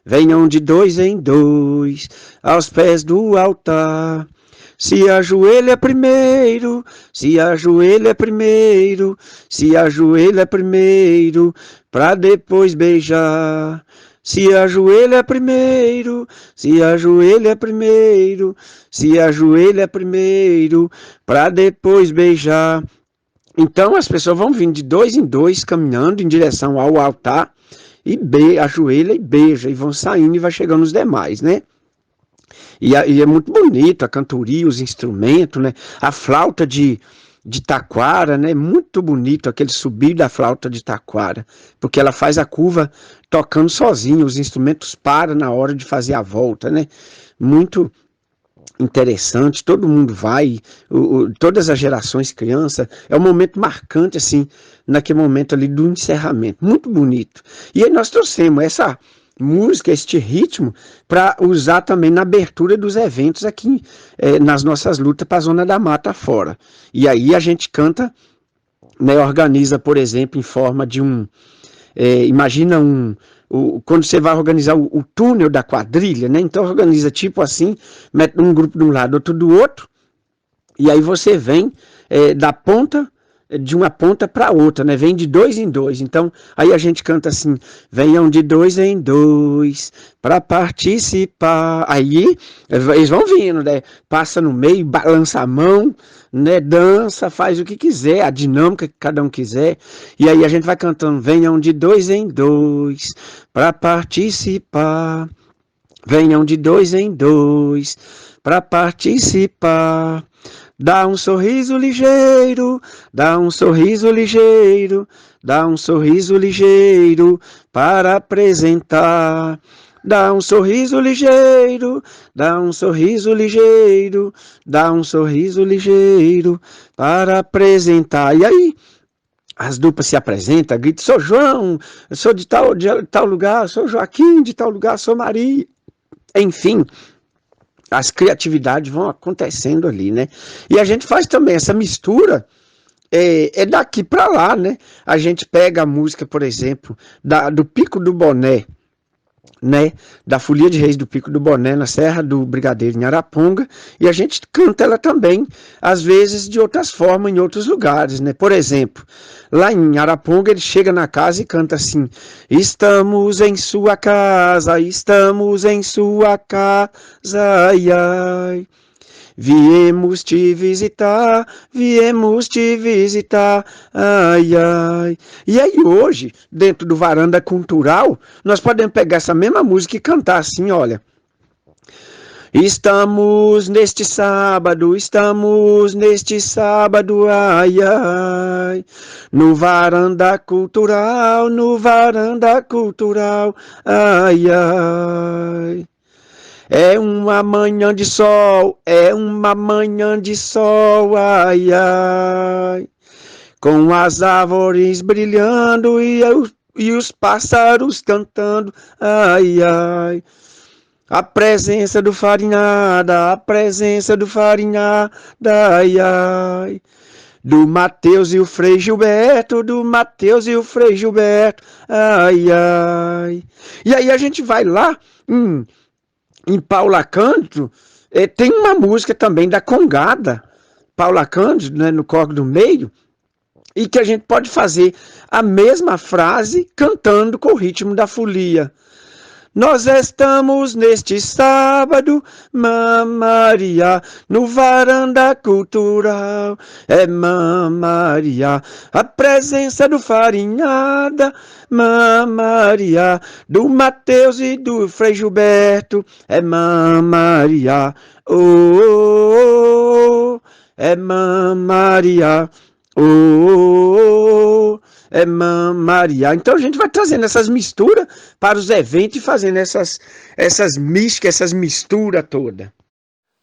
Venham de 2 em 2 aos pés do altar. Se ajoelha primeiro, se ajoelha primeiro, se ajoelha primeiro, para depois beijar. Se ajoelha primeiro, se ajoelha primeiro, se ajoelha primeiro, para depois beijar. Então as pessoas vão vindo de 2 em 2, caminhando em direção ao altar, e ajoelha e beija, e vão saindo e vai chegando os demais, né? E é muito bonito a cantoria, os instrumentos, né? A flauta de taquara, né? Muito bonito aquele subir da flauta de taquara, porque ela faz a curva tocando sozinha, os instrumentos param na hora de fazer a volta, né? Muito interessante, todo mundo vai, todas as gerações crianças, é um momento marcante assim, naquele momento ali do encerramento, muito bonito. E aí nós trouxemos essa música, este ritmo, para usar também na abertura dos eventos aqui, nas nossas lutas para a Zona da Mata fora. E aí a gente canta, né, organiza, por exemplo, em forma de imagina quando você vai organizar o túnel da quadrilha, né? Então organiza tipo assim, mete um grupo de um lado, outro do outro, e aí você vem da ponta, de uma ponta para outra, né? Vem de 2 em 2. Então aí a gente canta assim: venham de 2 em 2 para participar. Aí eles vão vindo, né? Passa no meio, balança a mão, né? Dança, faz o que quiser, a dinâmica que cada um quiser. E aí a gente vai cantando: venham de 2 em 2 para participar. Venham de 2 em 2 para participar. Dá um sorriso ligeiro, dá um sorriso ligeiro, dá um sorriso ligeiro para apresentar. Dá um sorriso ligeiro, dá um sorriso ligeiro, dá um sorriso ligeiro para apresentar. E aí as duplas se apresentam, gritam: sou João, eu sou de tal lugar, sou Joaquim, de tal lugar, sou Maria. Enfim, as criatividades vão acontecendo ali, né? E a gente faz também essa mistura é daqui para lá, né? A gente pega a música, por exemplo, do Pico do Boné, né, da Folia de Reis do Pico do Boné, na Serra do Brigadeiro, em Araponga, e a gente canta ela também, às vezes de outras formas, em outros lugares, né? Por exemplo, lá em Araponga, ele chega na casa e canta assim: estamos em sua casa, ai, ai. Viemos te visitar, ai, ai. E aí hoje, dentro do Varanda Cultural, nós podemos pegar essa mesma música e cantar assim, olha. Estamos neste sábado, ai, ai. No Varanda Cultural, ai, ai. É uma manhã de sol, ai, ai. Com as árvores brilhando e os pássaros cantando, ai, ai. A presença do farinhada, ai, ai. Do Mateus e o Frei Gilberto, ai, ai. E aí a gente vai lá, em Paula Cândido, tem uma música também da Congada, Paula Cândido, né, no Córrego do Meio, e que a gente pode fazer a mesma frase cantando com o ritmo da folia. Nós estamos neste sábado, Maria, no Varanda Cultural, Maria, a presença do farinhada, Maria, do Mateus e do Frei Gilberto, Maria, oh, Maria, oh, Maria. Então a gente vai trazendo essas misturas para os eventos e fazendo essas místicas, essas misturas todas.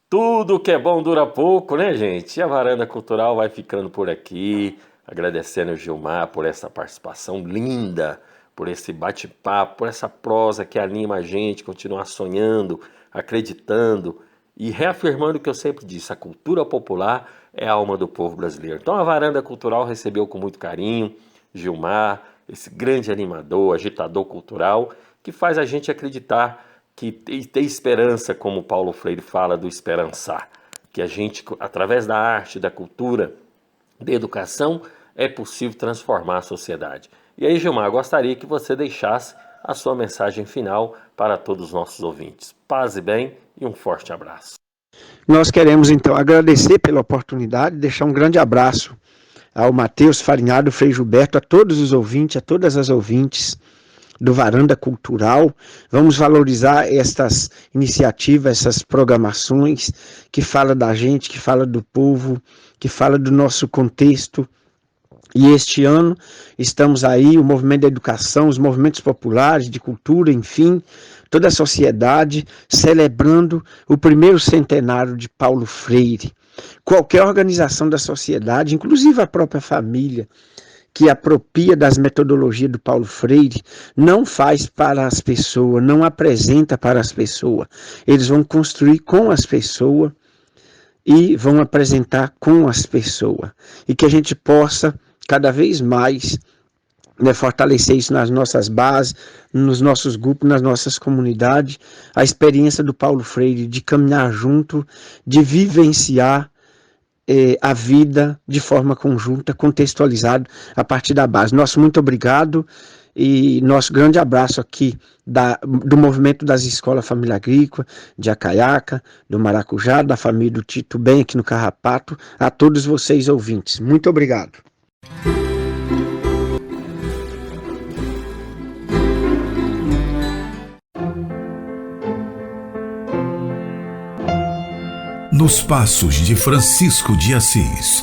Tudo que é bom dura pouco, né, gente? E a Varanda Cultural vai ficando por aqui, agradecendo o Gilmar por essa participação linda, por esse bate-papo, por essa prosa que anima a gente a continuar sonhando, acreditando e reafirmando o que eu sempre disse: a cultura popular é a alma do povo brasileiro. Então a Varanda Cultural recebeu com muito carinho Gilmar, esse grande animador, agitador cultural, que faz a gente acreditar que tem esperança, como Paulo Freire fala do esperançar, que a gente, através da arte, da cultura, da educação, é possível transformar a sociedade. E aí, Gilmar, gostaria que você deixasse a sua mensagem final para todos os nossos ouvintes. Paz e bem e um forte abraço. Nós queremos, então, agradecer pela oportunidade, deixar um grande abraço ao Mateus Farinhado, Frei Gilberto, a todos os ouvintes, a todas as ouvintes do Varanda Cultural. Vamos valorizar estas iniciativas, essas programações que falam da gente, que falam do povo, que falam do nosso contexto. E este ano estamos aí, o movimento da educação, os movimentos populares, de cultura, enfim, toda a sociedade celebrando o primeiro centenário de Paulo Freire. Qualquer organização da sociedade, inclusive a própria família, que apropria das metodologias do Paulo Freire, não faz para as pessoas, não apresenta para as pessoas. Eles vão construir com as pessoas e vão apresentar com as pessoas. E que a gente possa, cada vez mais, fortalecer isso nas nossas bases, nos nossos grupos, nas nossas comunidades, a experiência do Paulo Freire de caminhar junto, de vivenciar a vida de forma conjunta, contextualizado a partir da base. Nosso muito obrigado e nosso grande abraço aqui do movimento das escolas Família Agrícola, de Acaiaca, do Maracujá, da família do Tito Bem aqui no Carrapato, a todos vocês ouvintes. Muito obrigado. Nos Passos de Francisco de Assis.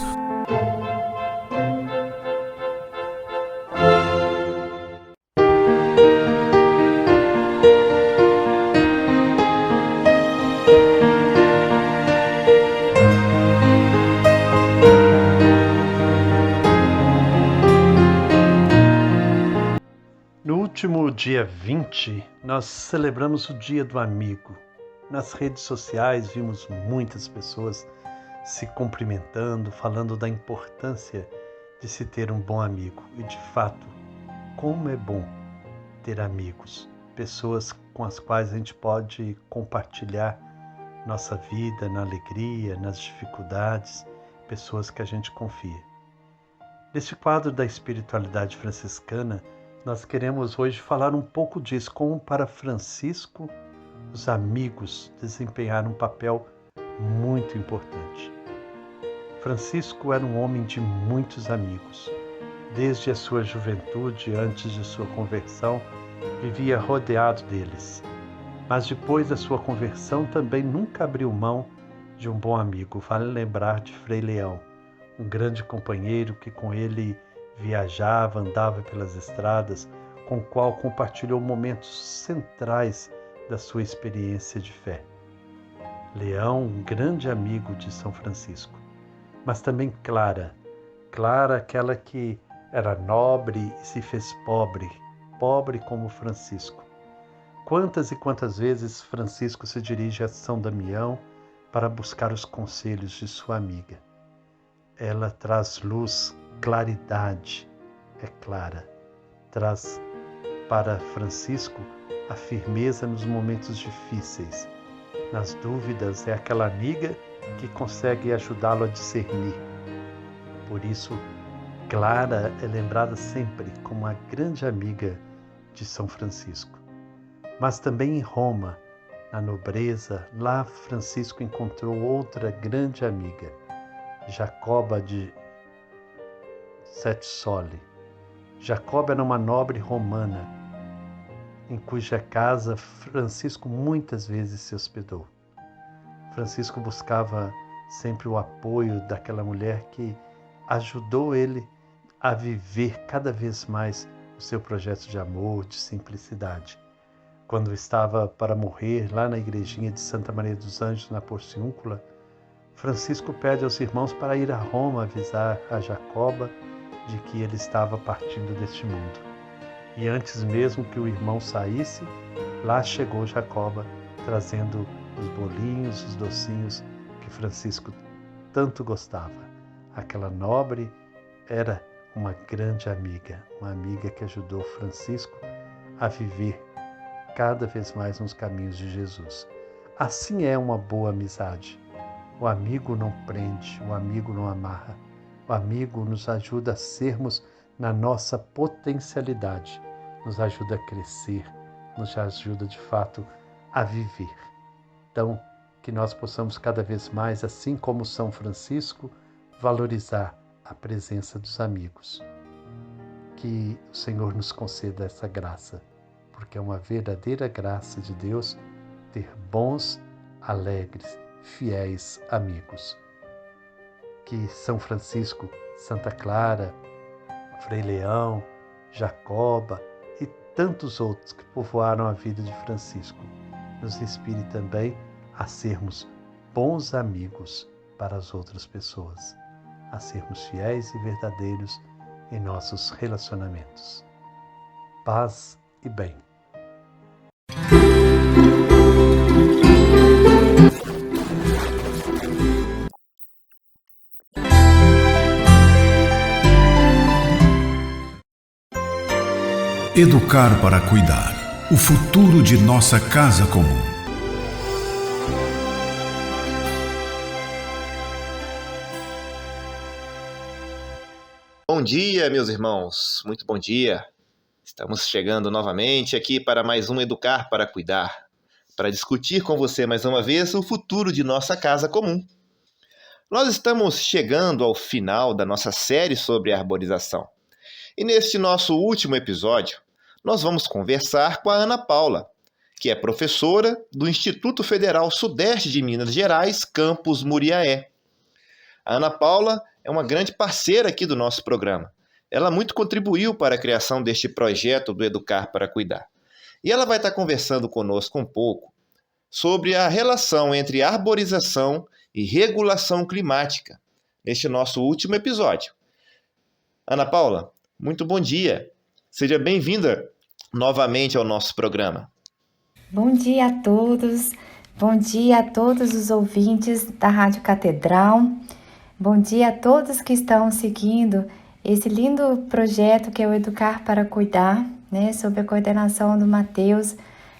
No último dia 20, nós celebramos o Dia do Amigo. Nas redes sociais vimos muitas pessoas se cumprimentando, falando da importância de se ter um bom amigo. E de fato, como é bom ter amigos, pessoas com as quais a gente pode compartilhar nossa vida na alegria, nas dificuldades, pessoas que a gente confia. Neste quadro da espiritualidade franciscana, nós queremos hoje falar um pouco disso, como para Francisco os amigos desempenharam um papel muito importante. Francisco era um homem de muitos amigos. Desde a sua juventude, antes de sua conversão, vivia rodeado deles. Mas depois da sua conversão também nunca abriu mão de um bom amigo. Vale lembrar de Frei Leão, um grande companheiro que com ele viajava, andava pelas estradas, com o qual compartilhou momentos centrais da sua experiência de fé. Leão, um grande amigo de São Francisco, mas também Clara, aquela que era nobre e se fez pobre como Francisco. Quantas e quantas vezes Francisco se dirige a São Damião para buscar os conselhos de sua amiga. Ela traz luz, claridade, é Clara. Traz para Francisco a firmeza nos momentos difíceis. Nas dúvidas, é aquela amiga que consegue ajudá-lo a discernir. Por isso, Clara é lembrada sempre como a grande amiga de São Francisco. Mas também em Roma, na nobreza, lá Francisco encontrou outra grande amiga, Jacoba de Setioli. Jacoba era uma nobre romana, em cuja casa Francisco muitas vezes se hospedou. Francisco buscava sempre o apoio daquela mulher que ajudou ele a viver cada vez mais o seu projeto de amor, de simplicidade. Quando estava para morrer lá na igrejinha de Santa Maria dos Anjos, na Porciúncula, Francisco pede aos irmãos para ir a Roma avisar a Jacoba de que ele estava partindo deste mundo. E antes mesmo que o irmão saísse, lá chegou Jacoba, trazendo os bolinhos, os docinhos que Francisco tanto gostava. Aquela nobre era uma grande amiga, uma amiga que ajudou Francisco a viver cada vez mais nos caminhos de Jesus. Assim é uma boa amizade. O amigo não prende, o amigo não amarra. O amigo nos ajuda a sermos na nossa potencialidade, nos ajuda a crescer, nos ajuda de fato a viver. Então, que nós possamos cada vez mais, assim como São Francisco, valorizar a presença dos amigos. Que o Senhor nos conceda essa graça, porque é uma verdadeira graça de Deus ter bons, alegres, fiéis amigos. Que São Francisco, Santa Clara, Frei Leão, Jacoba e tantos outros que povoaram a vida de Francisco nos inspire também a sermos bons amigos para as outras pessoas, a sermos fiéis e verdadeiros em nossos relacionamentos. Paz e bem. Educar para cuidar. O futuro de nossa casa comum. Bom dia, meus irmãos. Muito bom dia. Estamos chegando novamente aqui para mais um Educar para Cuidar, para discutir com você mais uma vez o futuro de nossa casa comum. Nós estamos chegando ao final da nossa série sobre arborização. E neste nosso último episódio, nós vamos conversar com a Ana Paula, que é professora do Instituto Federal Sudeste de Minas Gerais, campus Muriaé. A Ana Paula é uma grande parceira aqui do nosso programa. Ela muito contribuiu para a criação deste projeto do Educar para Cuidar. E ela vai estar conversando conosco um pouco sobre a relação entre arborização e regulação climática, neste nosso último episódio. Ana Paula, muito bom dia. Seja bem-vinda novamente ao nosso programa. Bom dia a todos. Bom dia a todos os ouvintes da Rádio Catedral. Bom dia a todos que estão seguindo esse lindo projeto que é o Educar para Cuidar, né, sob a coordenação do Matheus,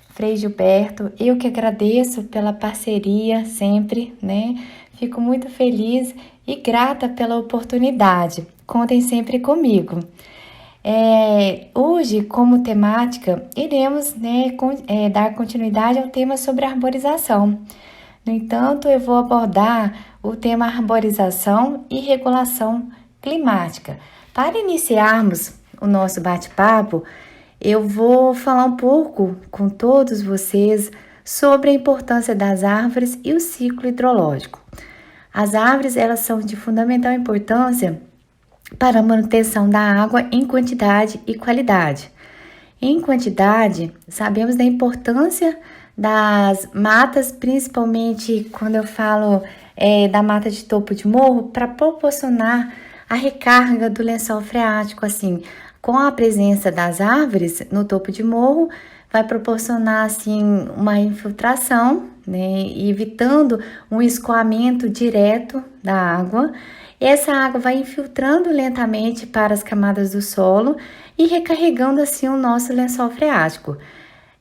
Frei Gilberto. Eu que agradeço pela parceria sempre, né? Fico muito feliz e grata pela oportunidade. Contem sempre comigo. Hoje, como temática, iremos, né, dar continuidade ao tema sobre arborização. No entanto, eu vou abordar o tema arborização e regulação climática. Para iniciarmos o nosso bate-papo, eu vou falar um pouco com todos vocês sobre a importância das árvores e o ciclo hidrológico. As árvores, elas são de fundamental importância para a manutenção da água em quantidade e qualidade. Em quantidade, sabemos da importância das matas, principalmente quando eu falo da mata de topo de morro, para proporcionar a recarga do lençol freático. Assim, com a presença das árvores no topo de morro, vai proporcionar assim uma infiltração, né, evitando um escoamento direto da água. Essa água vai infiltrando lentamente para as camadas do solo e recarregando assim o nosso lençol freático.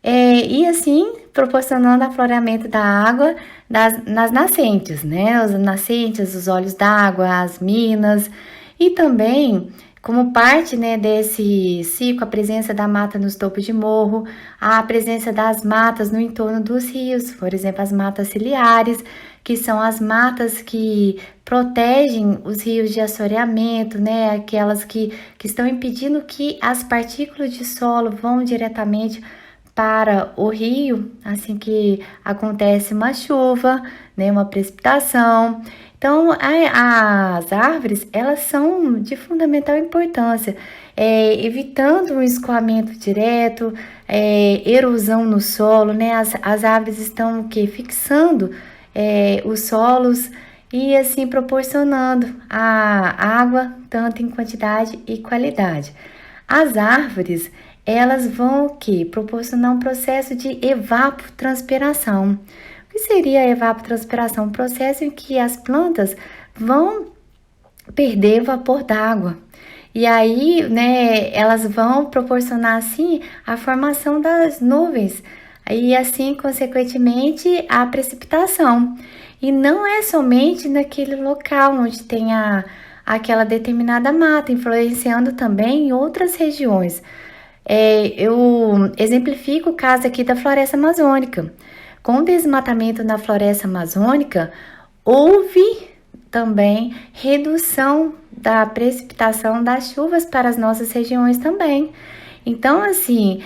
E assim proporcionando afloramento da água nas nascentes, né? As nascentes, os olhos d'água, as minas, e também como parte, né, desse ciclo, a presença da mata nos topos de morro, a presença das matas no entorno dos rios, por exemplo, as matas ciliares, que são as matas que protegem os rios de assoreamento, né, aquelas que estão impedindo que as partículas de solo vão diretamente para o rio, assim que acontece uma chuva, né, uma precipitação. Então, as árvores, elas são de fundamental importância, evitando um escoamento direto, erosão no solo, né? As árvores estão fixando os solos e assim proporcionando a água, tanto em quantidade e qualidade. As árvores, elas vão proporcionar um processo de evapotranspiração. O que seria a evapotranspiração? Um processo em que as plantas vão perder vapor d'água. E aí, né, elas vão proporcionar, assim, a formação das nuvens. E assim, consequentemente, a precipitação. E não é somente naquele local onde tem aquela determinada mata, influenciando também em outras regiões. Eu exemplifico o caso aqui da floresta amazônica. Com o desmatamento na floresta amazônica, houve também redução da precipitação das chuvas para as nossas regiões também. Então, assim,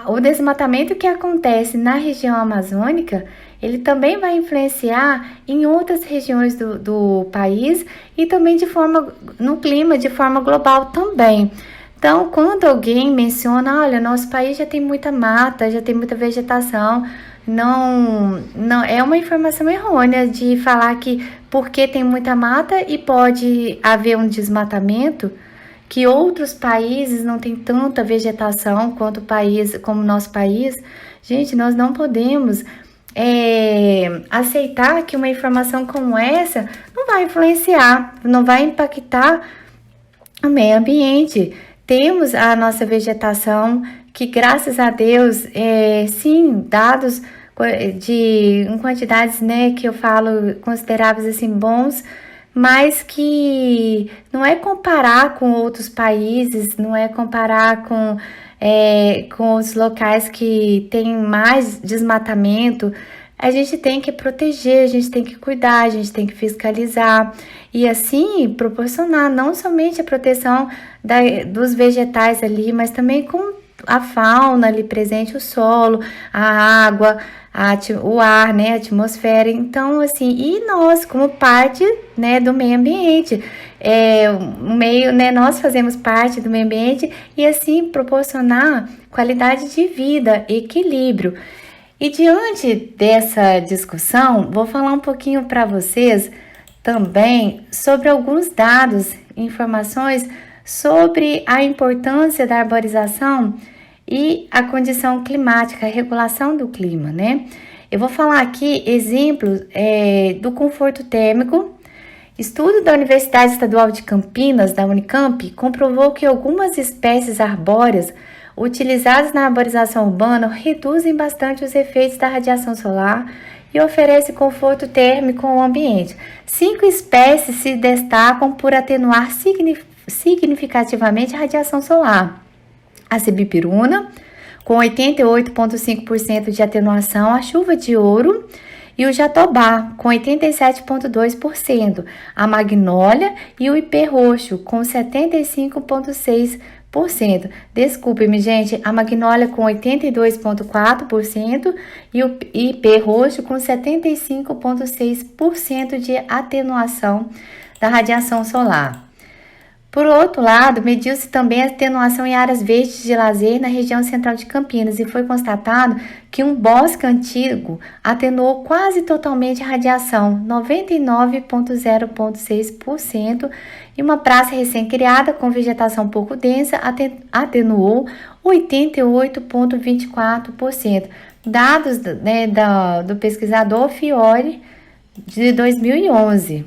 o desmatamento que acontece na região amazônica, ele também vai influenciar em outras regiões do país e também no clima de forma global também. Então, quando alguém menciona, olha, nosso país já tem muita mata, já tem muita vegetação, não é uma informação errônea de falar que porque tem muita mata e pode haver um desmatamento, que outros países não têm tanta vegetação como o nosso país. Gente, nós não podemos aceitar que uma informação como essa não vai influenciar, não vai impactar o meio ambiente. Temos a nossa vegetação que, graças a Deus, sim, dados em quantidades, né, que eu falo consideráveis, assim, bons, mas que não é comparar com outros países, não é comparar com os locais que tem mais desmatamento. A gente tem que proteger, a gente tem que cuidar, a gente tem que fiscalizar e assim proporcionar não somente a proteção dos vegetais ali, mas também com a fauna ali presente, o solo, a água, o ar, né, a atmosfera. Então, assim, e nós como parte, né, do meio ambiente, nós fazemos parte do meio ambiente e assim proporcionar qualidade de vida, equilíbrio. E diante dessa discussão, vou falar um pouquinho para vocês também sobre alguns dados, informações sobre a importância da arborização e a condição climática, a regulação do clima, né? Eu vou falar aqui exemplos do conforto térmico Estudo da Universidade Estadual de Campinas, da Unicamp, comprovou que algumas espécies arbóreas utilizadas na arborização urbana reduzem bastante os efeitos da radiação solar e oferecem conforto térmico ao ambiente. 5 espécies se destacam por atenuar significativamente a radiação solar. A sibipiruna, com 88,5% de atenuação, a chuva de ouro e o jatobá, com 87,2%, a magnólia e o ipê roxo, com 75,6%. Desculpe-me, gente, a magnólia com 82,4% e o ipê roxo com 75,6% de atenuação da radiação solar. Por outro lado, mediu-se também a atenuação em áreas verdes de lazer na região central de Campinas e foi constatado que um bosque antigo atenuou quase totalmente a radiação, 99,0,6%, e uma praça recém-criada com vegetação pouco densa atenuou 88,24%. Dados do pesquisador Fiore de 2011.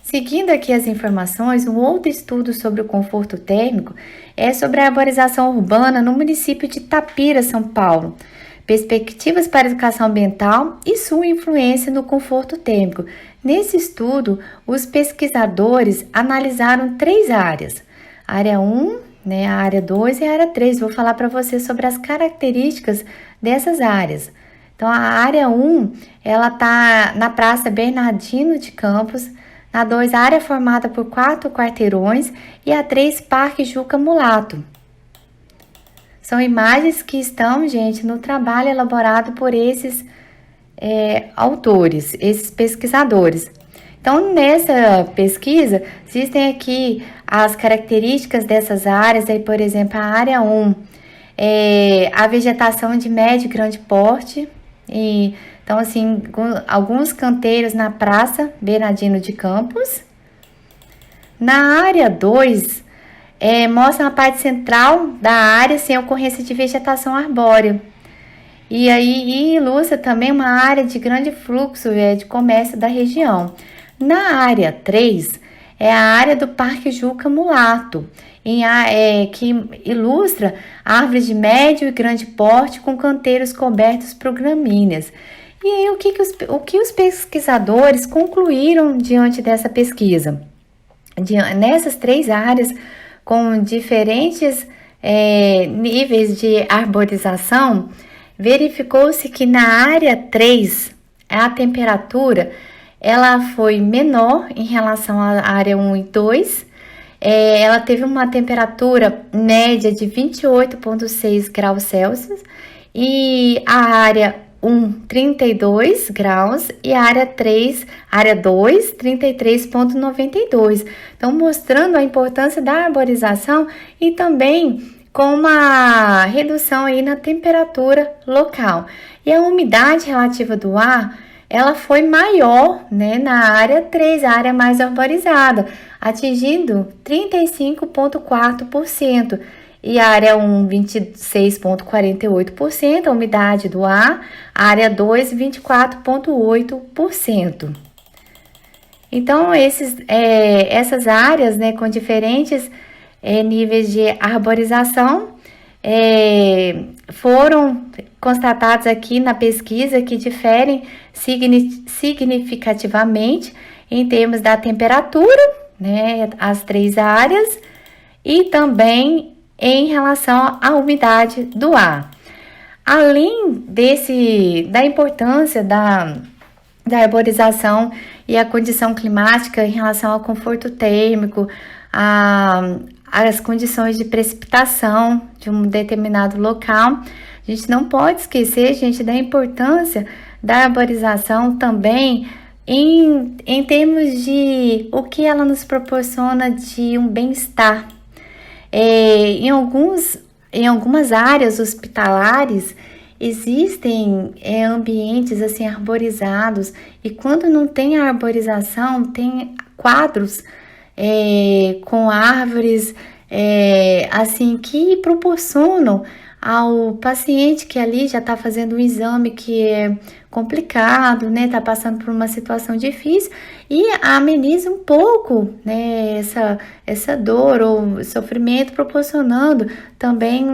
Seguindo aqui as informações, um outro estudo sobre o conforto térmico é sobre a arborização urbana no município de Itapira, São Paulo. Perspectivas para a educação ambiental e sua influência no conforto térmico. Nesse estudo, os pesquisadores analisaram 3 áreas. A área 1, a área 2 e a área 3. Vou falar para você sobre as características dessas áreas. Então, a área 1, ela está na Praça Bernardino de Campos. A 2, a área formada por 4 quarteirões e a 3, Parque Juca Mulato. São imagens que estão, gente, no trabalho elaborado por esses autores, esses pesquisadores. Então, nessa pesquisa, existem aqui as características dessas áreas, aí, por exemplo, a área 1, a vegetação de médio e grande porte, então, assim, alguns canteiros na Praça Bernardino de Campos. Na área 2, mostra a parte central da área sem ocorrência de vegetação arbórea. E aí ilustra também uma área de grande fluxo de comércio da região. Na área 3, é a área do Parque Juca Mulato, que ilustra árvores de médio e grande porte com canteiros cobertos por gramíneas. E aí, o que os pesquisadores concluíram diante dessa pesquisa? Nessas 3 áreas, com diferentes níveis de arborização, verificou-se que na área 3, a temperatura ela foi menor em relação à área 1 e 2. Ela teve uma temperatura média de 28,6 graus Celsius e a área 1, 32 graus e a área 2, 33,92. Então, mostrando a importância da arborização e também com uma redução aí na temperatura local. E a umidade relativa do ar, ela foi maior, na área 3, a área mais arborizada, atingindo 35,4%. E a área 1, 26,48%, a umidade do ar, a área 2, 24,8%. Então, essas áreas, com diferentes níveis de arborização, foram constatados aqui na pesquisa que diferem significativamente em termos da temperatura, as 3 áreas, e também em relação à umidade do ar. Além da importância da arborização e a condição climática em relação ao conforto térmico, as condições de precipitação de um determinado local, a gente não pode esquecer, gente, da importância da arborização também em termos de o que ela nos proporciona de um bem-estar. Em algumas áreas hospitalares existem ambientes assim arborizados, e quando não tem a arborização, tem quadros com árvores assim que proporcionam ao paciente que ali já está fazendo um exame que é complicado, né? Está passando por uma situação difícil e ameniza um pouco, né? Essa dor ou sofrimento, proporcionando também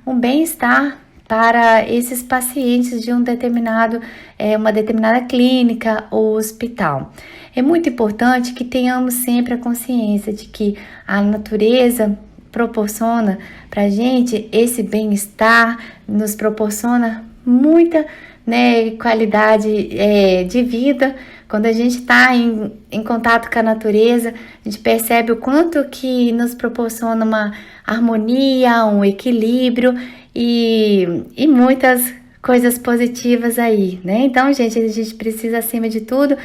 um bem-estar para esses pacientes de uma determinada clínica ou hospital. É muito importante que tenhamos sempre a consciência de que a natureza proporciona para a gente esse bem-estar, nos proporciona muita, né, qualidade de vida. Quando a gente está em contato com a natureza, a gente percebe o quanto que nos proporciona uma harmonia, um equilíbrio e muitas coisas positivas aí, né? Então, gente, a gente precisa, acima de tudo,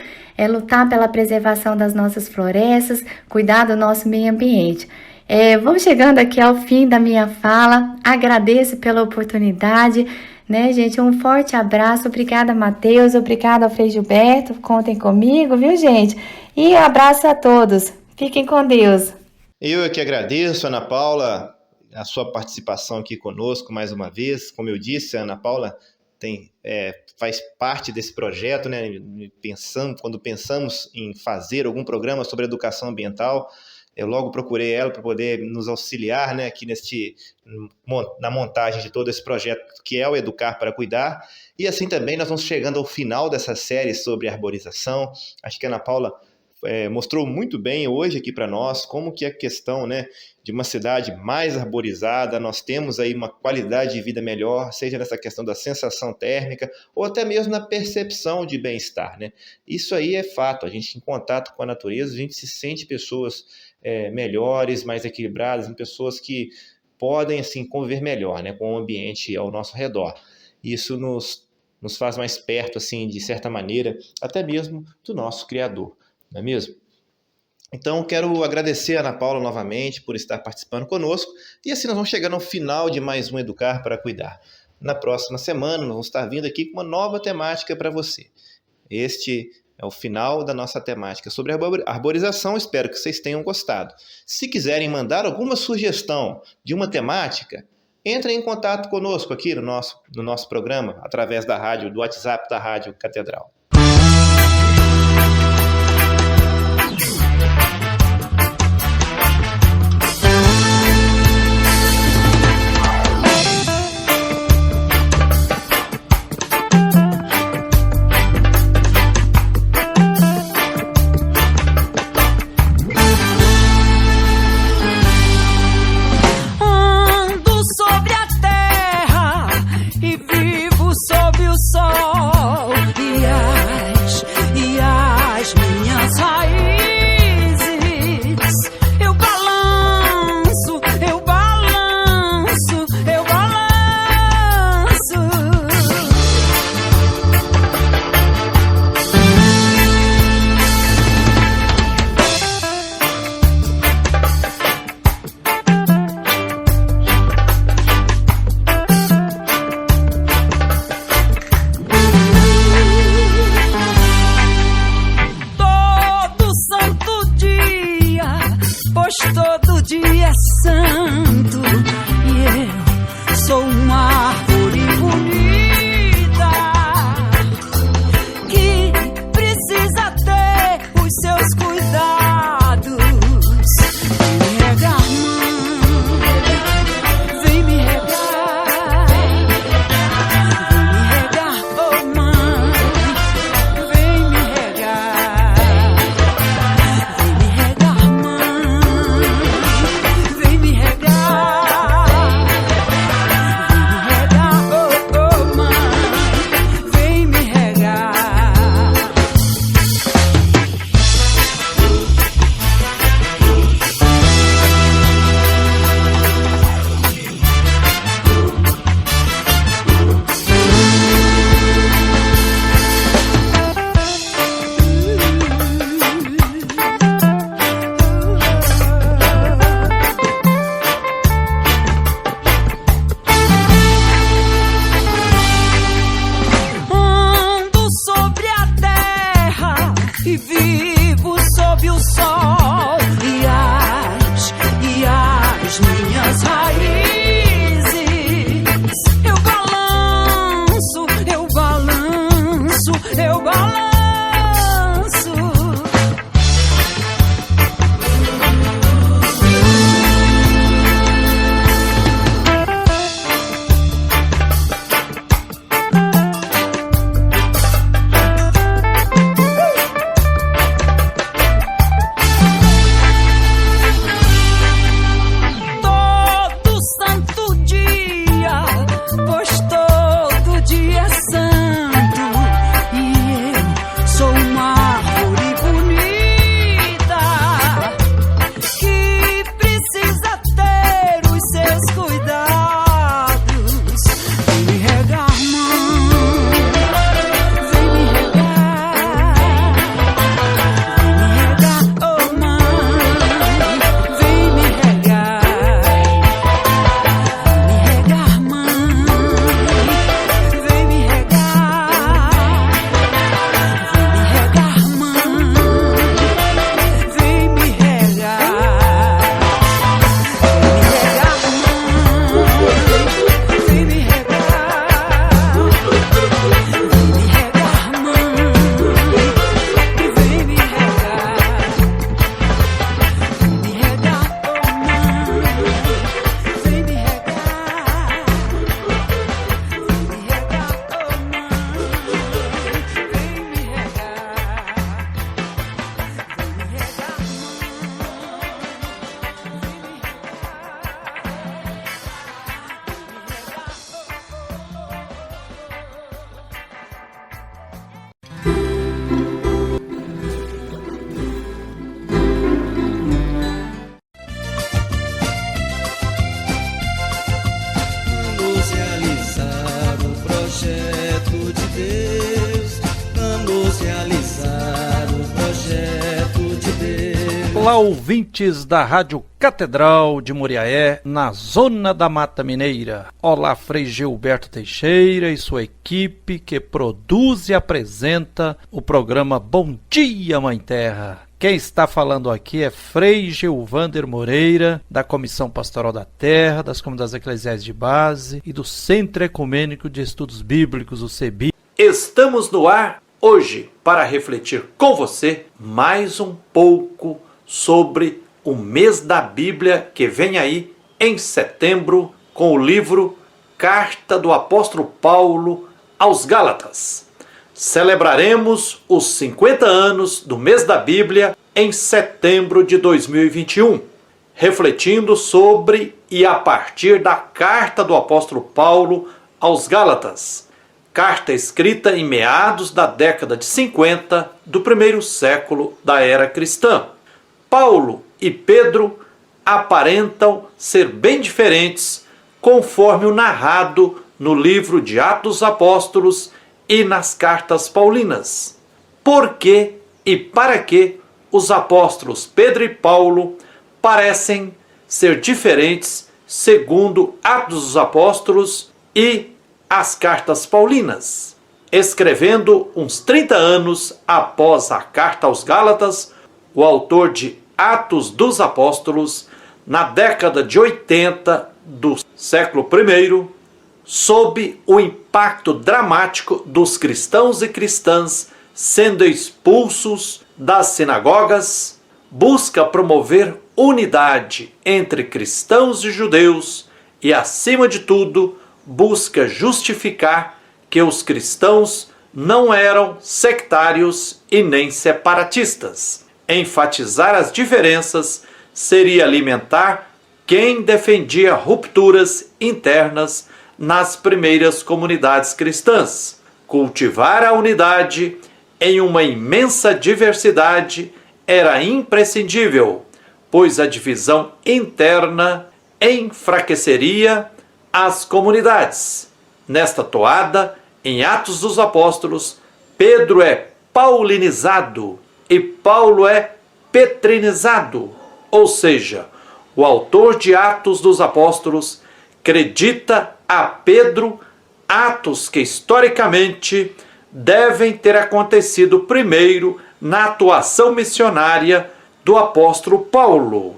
lutar pela preservação das nossas florestas, cuidar do nosso meio ambiente. Vamos chegando aqui ao fim da minha fala, agradeço pela oportunidade, né, gente? Um forte abraço, obrigada, Matheus, obrigada ao Frei Gilberto, contem comigo, viu, gente? E abraço a todos, fiquem com Deus. Eu é que agradeço, Ana Paula, a sua participação aqui conosco mais uma vez. Como eu disse, a Ana Paula faz parte desse projeto, né? Quando pensamos em fazer algum programa sobre educação ambiental, eu logo procurei ela para poder nos auxiliar, né, aqui na montagem de todo esse projeto que é o Educar para Cuidar. E assim também nós vamos chegando ao final dessa série sobre arborização. Acho que a Ana Paula mostrou muito bem hoje aqui para nós como que a questão, né, de uma cidade mais arborizada, nós temos aí uma qualidade de vida melhor, seja nessa questão da sensação térmica ou até mesmo na percepção de bem-estar, né? Isso aí é fato, a gente em contato com a natureza, a gente se sente pessoas melhores, mais equilibradas, pessoas que podem assim conviver melhor, né, com o ambiente ao nosso redor. Isso nos faz mais perto, assim, de certa maneira, até mesmo do nosso Criador. Não é mesmo? Então, quero agradecer a Ana Paula novamente por estar participando conosco. E assim nós vamos chegando ao final de mais um Educar para Cuidar. Na próxima semana, nós vamos estar vindo aqui com uma nova temática para você. Este é o final da nossa temática sobre arborização. Espero que vocês tenham gostado. Se quiserem mandar alguma sugestão de uma temática, entrem em contato conosco aqui no nosso programa, através do WhatsApp da Rádio Catedral. minhas raízes. Olá, ouvintes da Rádio Catedral de Muriaé, na Zona da Mata Mineira. Olá, Frei Gilberto Teixeira e sua equipe que produz e apresenta o programa Bom Dia, Mãe Terra. Quem está falando aqui é Frei Gilvander Moreira, da Comissão Pastoral da Terra, das Comunidades Eclesiais de Base e do Centro Ecumênico de Estudos Bíblicos, o CEBI. Estamos no ar hoje para refletir com você mais um pouco sobre o mês da Bíblia que vem aí em setembro com o livro Carta do Apóstolo Paulo aos Gálatas. Celebraremos os 50 anos do mês da Bíblia em setembro de 2021, refletindo sobre e a partir da Carta do Apóstolo Paulo aos Gálatas, carta escrita em meados da década de 50 do primeiro século da era cristã. Paulo e Pedro aparentam ser bem diferentes conforme o narrado no livro de Atos dos Apóstolos e nas cartas paulinas. Por que e para que os apóstolos Pedro e Paulo parecem ser diferentes segundo Atos dos Apóstolos e as cartas paulinas? Escrevendo uns 30 anos após a carta aos Gálatas, o autor de Atos dos Apóstolos, na década de 80 do século I, sob o impacto dramático dos cristãos e cristãs sendo expulsos das sinagogas, busca promover unidade entre cristãos e judeus e, acima de tudo, busca justificar que os cristãos não eram sectários e nem separatistas. Enfatizar as diferenças seria alimentar quem defendia rupturas internas nas primeiras comunidades cristãs. Cultivar a unidade em uma imensa diversidade era imprescindível, pois a divisão interna enfraqueceria as comunidades. Nesta toada, em Atos dos Apóstolos, Pedro é paulinizado e Paulo é petrinizado, ou seja, o autor de Atos dos Apóstolos acredita a Pedro atos que historicamente devem ter acontecido primeiro na atuação missionária do apóstolo Paulo,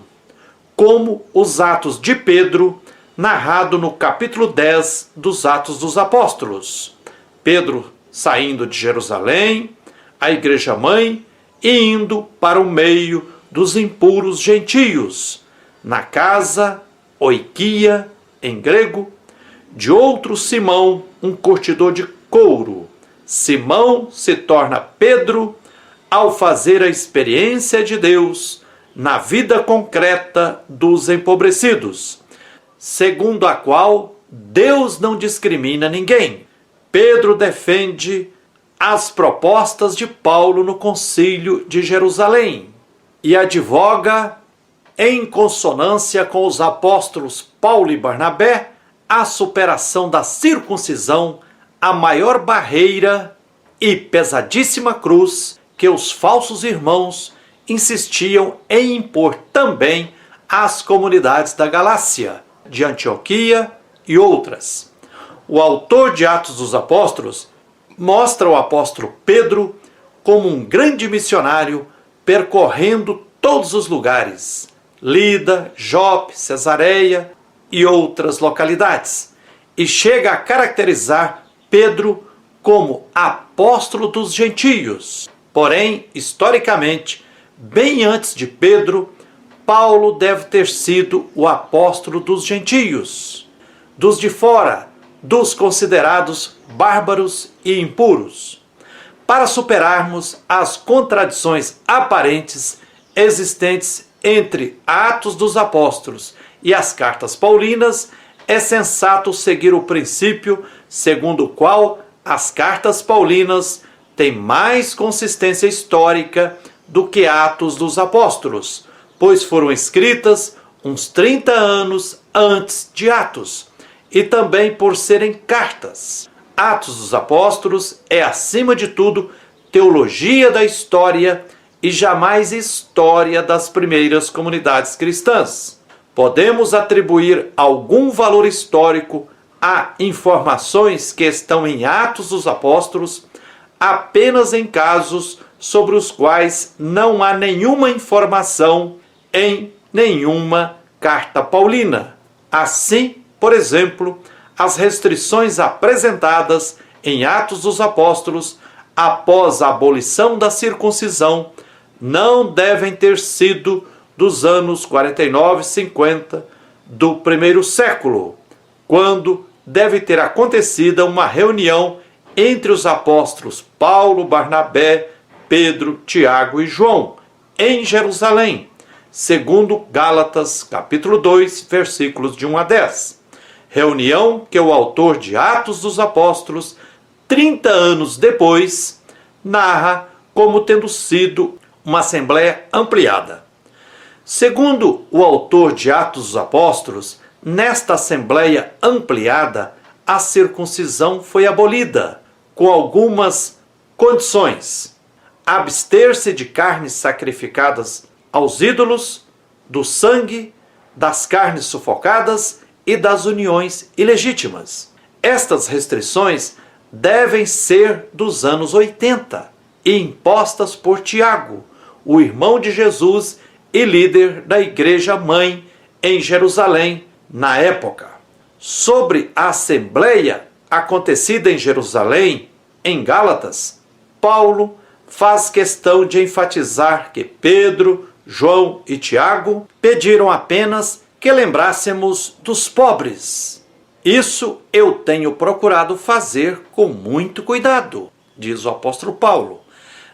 como os Atos de Pedro, narrado no capítulo 10 dos Atos dos Apóstolos. Pedro saindo de Jerusalém, a igreja-mãe, e indo para o meio dos impuros gentios, na casa, oikia, em grego, de outro Simão, um curtidor de couro. Simão se torna Pedro ao fazer a experiência de Deus na vida concreta dos empobrecidos, segundo a qual Deus não discrimina ninguém. Pedro defende as propostas de Paulo no Concílio de Jerusalém e advoga, em consonância com os apóstolos Paulo e Barnabé, a superação da circuncisão, a maior barreira e pesadíssima cruz que os falsos irmãos insistiam em impor também às comunidades da Galácia, de Antioquia e outras. O autor de Atos dos Apóstolos mostra o apóstolo Pedro como um grande missionário percorrendo todos os lugares, Lida, Jope, Cesareia e outras localidades, e chega a caracterizar Pedro como apóstolo dos gentios. Porém, historicamente, bem antes de Pedro, Paulo deve ter sido o apóstolo dos gentios, dos de fora, dos considerados bárbaros e impuros. Para superarmos as contradições aparentes existentes entre Atos dos Apóstolos e as cartas paulinas, é sensato seguir o princípio segundo o qual as cartas paulinas têm mais consistência histórica do que Atos dos Apóstolos, pois foram escritas uns 30 anos antes de Atos, e também por serem cartas. Atos dos Apóstolos é, acima de tudo, teologia da história e jamais história das primeiras comunidades cristãs. Podemos atribuir algum valor histórico a informações que estão em Atos dos Apóstolos apenas em casos sobre os quais não há nenhuma informação em nenhuma carta paulina. Assim, por exemplo, as restrições apresentadas em Atos dos Apóstolos após a abolição da circuncisão não devem ter sido dos anos 49 e 50 do primeiro século, quando deve ter acontecido uma reunião entre os apóstolos Paulo, Barnabé, Pedro, Tiago e João, em Jerusalém, segundo Gálatas, capítulo 2, versículos de 1 a 10. Reunião que o autor de Atos dos Apóstolos, 30 anos depois, narra como tendo sido uma assembleia ampliada. Segundo o autor de Atos dos Apóstolos, nesta assembleia ampliada, a circuncisão foi abolida, com algumas condições: abster-se de carnes sacrificadas aos ídolos, do sangue, das carnes sufocadas e das uniões ilegítimas. Estas restrições devem ser dos anos 80 e impostas por Tiago, o irmão de Jesus e líder da Igreja Mãe em Jerusalém na época. Sobre a assembleia acontecida em Jerusalém, em Gálatas, Paulo faz questão de enfatizar que Pedro, João e Tiago pediram apenas que lembrássemos dos pobres. Isso eu tenho procurado fazer com muito cuidado, diz o apóstolo Paulo.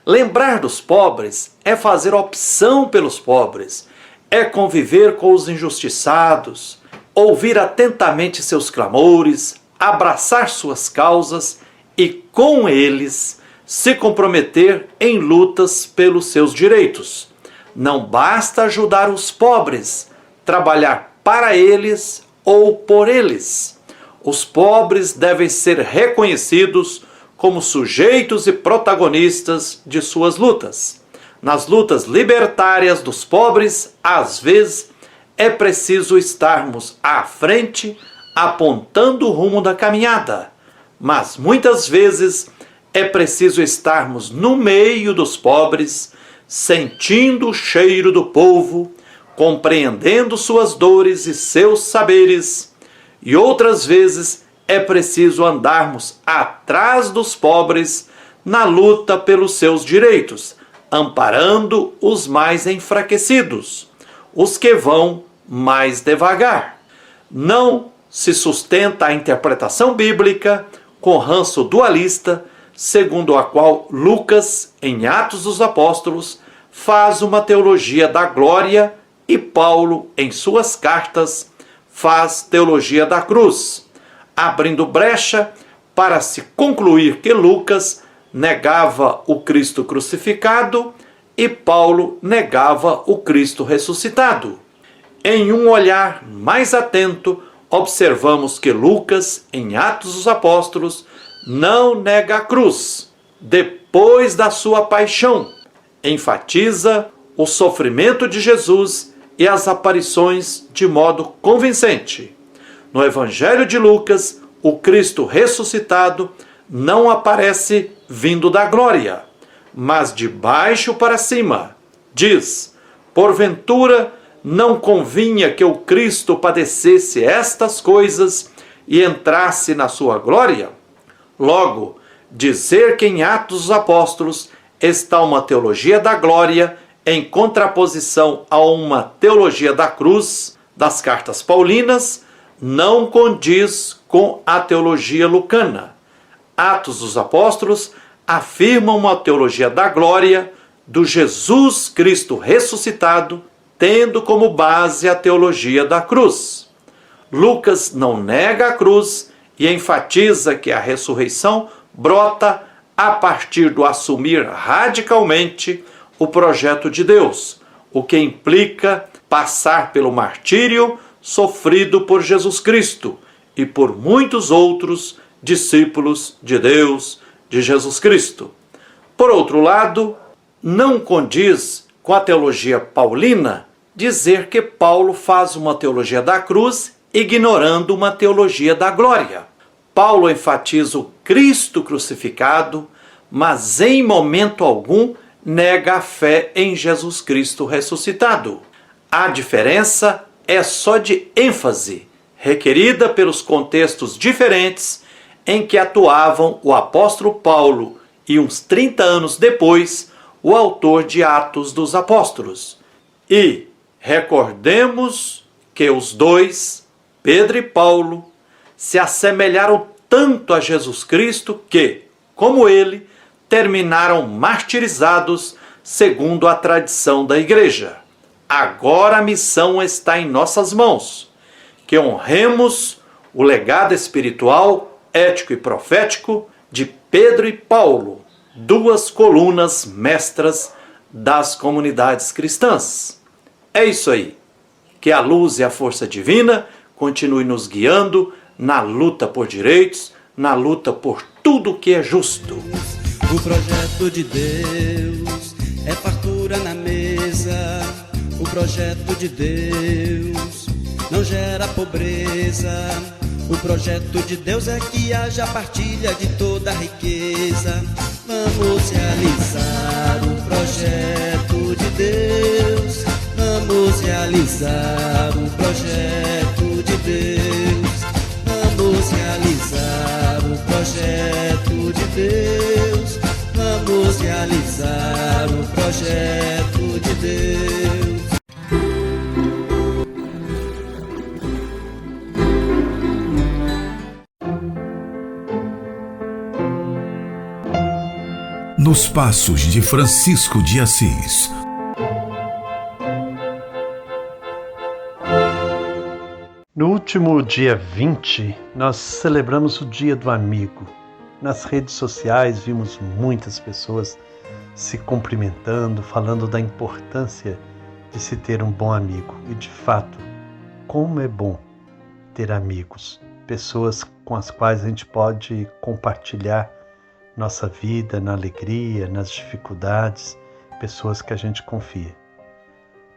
Lembrar dos pobres é fazer opção pelos pobres, é conviver com os injustiçados, ouvir atentamente seus clamores, abraçar suas causas e, com eles, se comprometer em lutas pelos seus direitos. Não basta ajudar os pobres, trabalhar para eles ou por eles. Os pobres devem ser reconhecidos como sujeitos e protagonistas de suas lutas. Nas lutas libertárias dos pobres, às vezes, é preciso estarmos à frente, apontando o rumo da caminhada, mas muitas vezes é preciso estarmos no meio dos pobres, sentindo o cheiro do povo, compreendendo suas dores e seus saberes, e outras vezes é preciso andarmos atrás dos pobres na luta pelos seus direitos, amparando os mais enfraquecidos, os que vão mais devagar. Não se sustenta a interpretação bíblica com ranço dualista, segundo a qual Lucas, em Atos dos Apóstolos, faz uma teologia da glória e Paulo, em suas cartas, faz teologia da cruz, abrindo brecha para se concluir que Lucas negava o Cristo crucificado e Paulo negava o Cristo ressuscitado. Em um olhar mais atento, observamos que Lucas, em Atos dos Apóstolos, não nega a cruz. Depois da sua paixão, enfatiza o sofrimento de Jesus e as aparições de modo convincente. No Evangelho de Lucas, o Cristo ressuscitado não aparece vindo da glória, mas de baixo para cima. Diz: porventura não convinha que o Cristo padecesse estas coisas e entrasse na sua glória? Logo, dizer que em Atos dos Apóstolos está uma teologia da glória em contraposição a uma teologia da cruz das cartas paulinas não condiz com a teologia lucana. Atos dos Apóstolos afirmam uma teologia da glória do Jesus Cristo ressuscitado, tendo como base a teologia da cruz. Lucas não nega a cruz e enfatiza que a ressurreição brota a partir do assumir radicalmente o projeto de Deus, o que implica passar pelo martírio sofrido por Jesus Cristo e por muitos outros discípulos de Deus, de Jesus Cristo. Por outro lado, Não condiz com a teologia paulina dizer que Paulo faz uma teologia da cruz ignorando uma teologia da glória. Paulo enfatiza o Cristo crucificado, mas em momento algum nega a fé em Jesus Cristo ressuscitado. A diferença é só de ênfase, requerida pelos contextos diferentes em que atuavam o apóstolo Paulo e uns 30 anos depois, o autor de Atos dos Apóstolos. E recordemos que os dois, Pedro e Paulo, se assemelharam tanto a Jesus Cristo que, como ele, terminaram martirizados segundo a tradição da igreja. Agora a missão está em nossas mãos, que honremos o legado espiritual, ético e profético de Pedro e Paulo, duas colunas mestras das comunidades cristãs. É isso aí. Que a luz e a força divina continue nos guiando na luta por direitos, na luta por tudo que é justo. O projeto de Deus é fartura na mesa. O projeto de Deus não gera pobreza. O projeto de Deus é que haja partilha de toda a riqueza. Vamos realizar o projeto de Deus. Vamos realizar o projeto de Deus. Vamos realizar o projeto de Deus. Vamos realizar o projeto de Deus. Nos Passos de Francisco de Assis. No último dia 20, nós celebramos o Dia do Amigo. Nas redes sociais vimos muitas pessoas se cumprimentando, falando da importância de se ter um bom amigo. E de fato, como é bom ter amigos, pessoas com as quais a gente pode compartilhar nossa vida, na alegria, nas dificuldades, pessoas que a gente confia.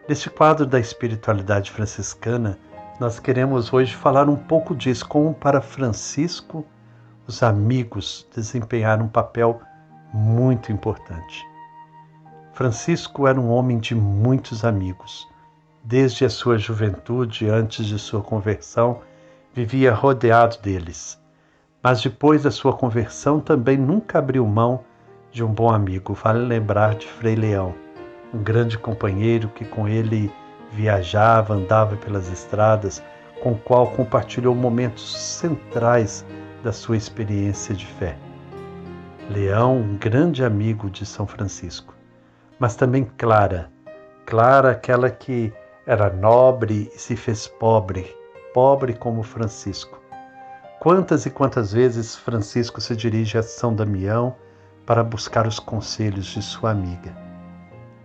Neste quadro da espiritualidade franciscana, nós queremos hoje falar um pouco disso, como para Francisco os amigos desempenharam um papel muito importante. Francisco era um homem de muitos amigos. Desde a sua juventude, antes de sua conversão, vivia rodeado deles. Mas depois da sua conversão também nunca abriu mão de um bom amigo. Vale lembrar de Frei Leão, um grande companheiro que com ele viajava, andava pelas estradas, com o qual compartilhou momentos centrais da sua experiência de fé. Leão, um grande amigo de São Francisco, mas também Clara, aquela que era nobre e se fez pobre como Francisco. Quantas e quantas vezes Francisco se dirige a São Damião para buscar os conselhos de sua amiga.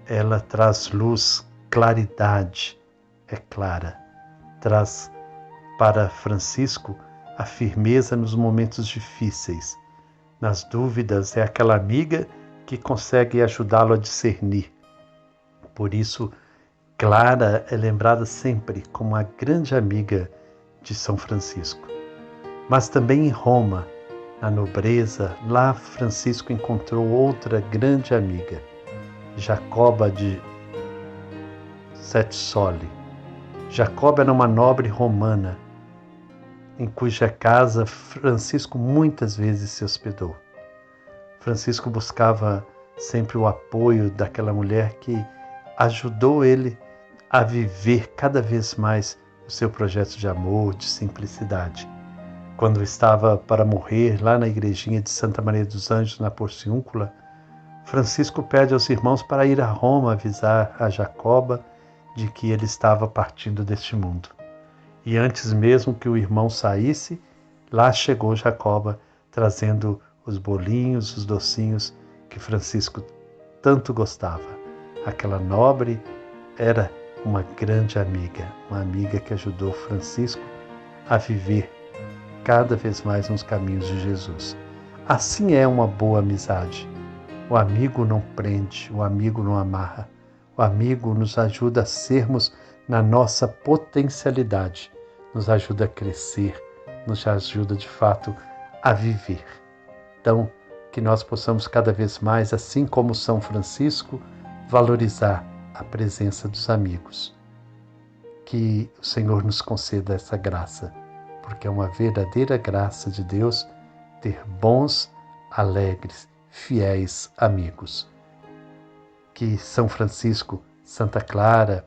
Ela traz luz, claridade, é Clara. Traz para Francisco a firmeza nos momentos difíceis. Nas dúvidas, é aquela amiga que consegue ajudá-lo a discernir. Por isso, Clara é lembrada sempre como a grande amiga de São Francisco. Mas também em Roma, na nobreza, lá Francisco encontrou outra grande amiga, Jacoba de Settesoli. Jacoba era uma nobre romana, em cuja casa Francisco muitas vezes se hospedou. Francisco buscava sempre o apoio daquela mulher que ajudou ele a viver cada vez mais o seu projeto de amor, de simplicidade. Quando estava para morrer lá na igrejinha de Santa Maria dos Anjos, na Porciúncula, Francisco pede aos irmãos para ir a Roma avisar a Jacoba de que ele estava partindo deste mundo. E antes mesmo que o irmão saísse, lá chegou Jacoba, trazendo os bolinhos, os docinhos que Francisco tanto gostava. Aquela nobre era uma grande amiga, uma amiga que ajudou Francisco a viver cada vez mais nos caminhos de Jesus. Assim é uma boa amizade. O amigo não prende, o amigo não amarra. O amigo nos ajuda a sermos na nossa potencialidade, nos ajuda a crescer, nos ajuda de fato a viver. Então, que nós possamos cada vez mais, assim como São Francisco, valorizar a presença dos amigos. Que o Senhor nos conceda essa graça, porque é uma verdadeira graça de Deus ter bons, alegres, fiéis amigos. Que São Francisco, Santa Clara,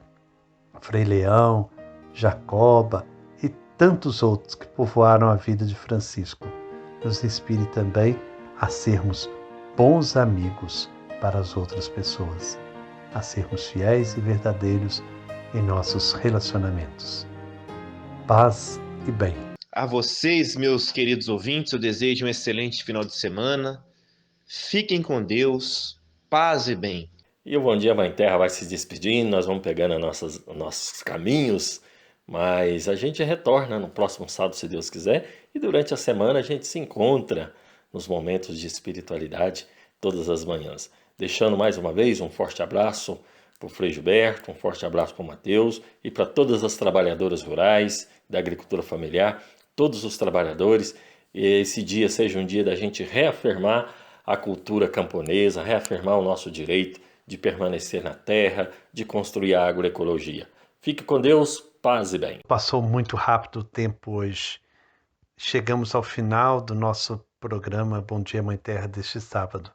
Frei Leão, Jacoba e tantos outros que povoaram a vida de Francisco nos inspire também a sermos bons amigos para as outras pessoas, a sermos fiéis e verdadeiros em nossos relacionamentos. Paz e bem. A vocês, meus queridos ouvintes, eu desejo um excelente final de semana. Fiquem com Deus, paz e bem. E o Bom Dia Mãe Terra vai se despedindo, nós vamos pegando nossos caminhos, mas a gente retorna no próximo sábado, se Deus quiser, e durante a semana a gente se encontra nos momentos de espiritualidade todas as manhãs. Deixando mais uma vez um forte abraço para o Frei Gilberto, um forte abraço para o Mateus e para todas as trabalhadoras rurais da agricultura familiar, todos os trabalhadores. E esse dia seja um dia da gente reafirmar a cultura camponesa, reafirmar o nosso direito de permanecer na terra, de construir a agroecologia. Fique com Deus, paz e bem. Passou muito rápido o tempo hoje. Chegamos ao final do nosso programa Bom Dia Mãe Terra deste sábado.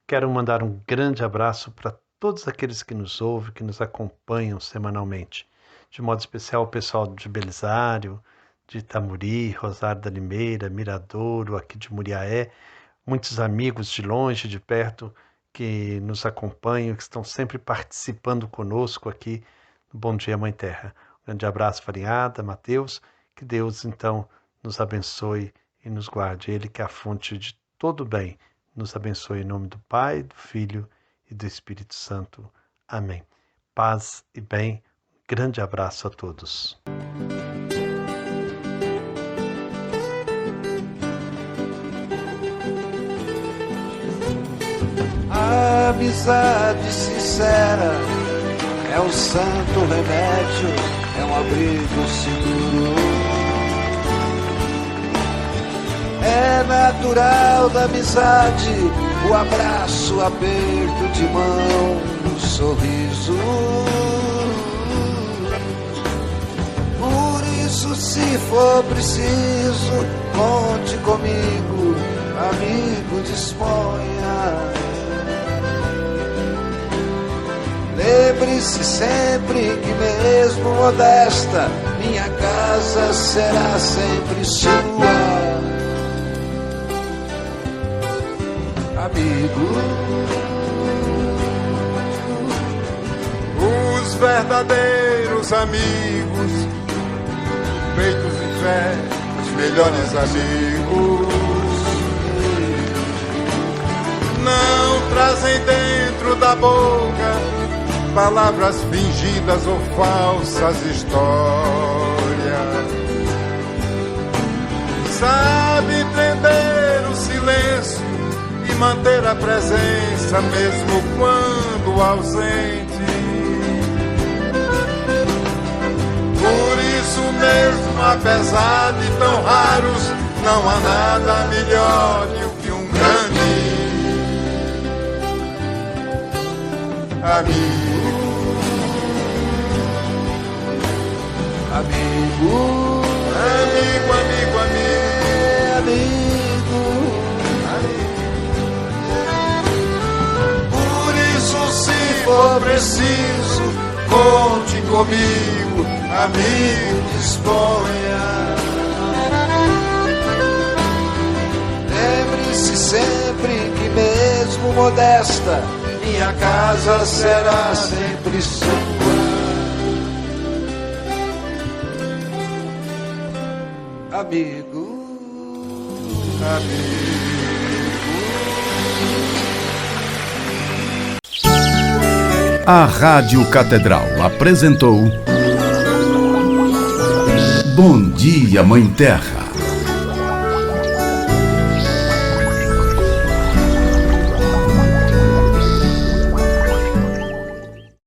Quero mandar um grande abraço para todos aqueles que nos ouvem, que nos acompanham semanalmente. De modo especial o pessoal de Belisário, de Itamuri, Rosário da Limeira, Miradouro, aqui de Muriaé, muitos amigos de longe, de perto, que nos acompanham, que estão sempre participando conosco aqui no Bom Dia Mãe Terra. Um grande abraço, Farinhada, Mateus, que Deus então nos abençoe e nos guarde. Ele que é a fonte de todo bem, nos abençoe em nome do Pai, do Filho e do Espírito Santo. Amém. Paz e bem. Grande abraço a todos. A amizade sincera é um santo remédio, é um abrigo seguro. É natural da amizade o abraço, o aperto de mão, o sorriso. Por isso, se for preciso, conte comigo, amigo, disponha. Lembre-se sempre que mesmo modesta, minha casa será sempre sua. Amigo, os verdadeiros amigos, feitos em fé, os melhores amigos, não trazem dentro da boca palavras fingidas ou falsas histórias. Sabe entender o silêncio e manter a presença mesmo quando ausente. Por isso mesmo, apesar de tão raros, não há nada melhor do que um grande amigo. Amigo, amigo, amigo, amigo, amigo. Por isso, se for preciso, conte comigo, amigo, disponha. Lembre-se sempre que mesmo modesta, minha casa será sempre sua. Amigo, amigo. A Rádio Catedral apresentou Bom Dia Mãe Terra.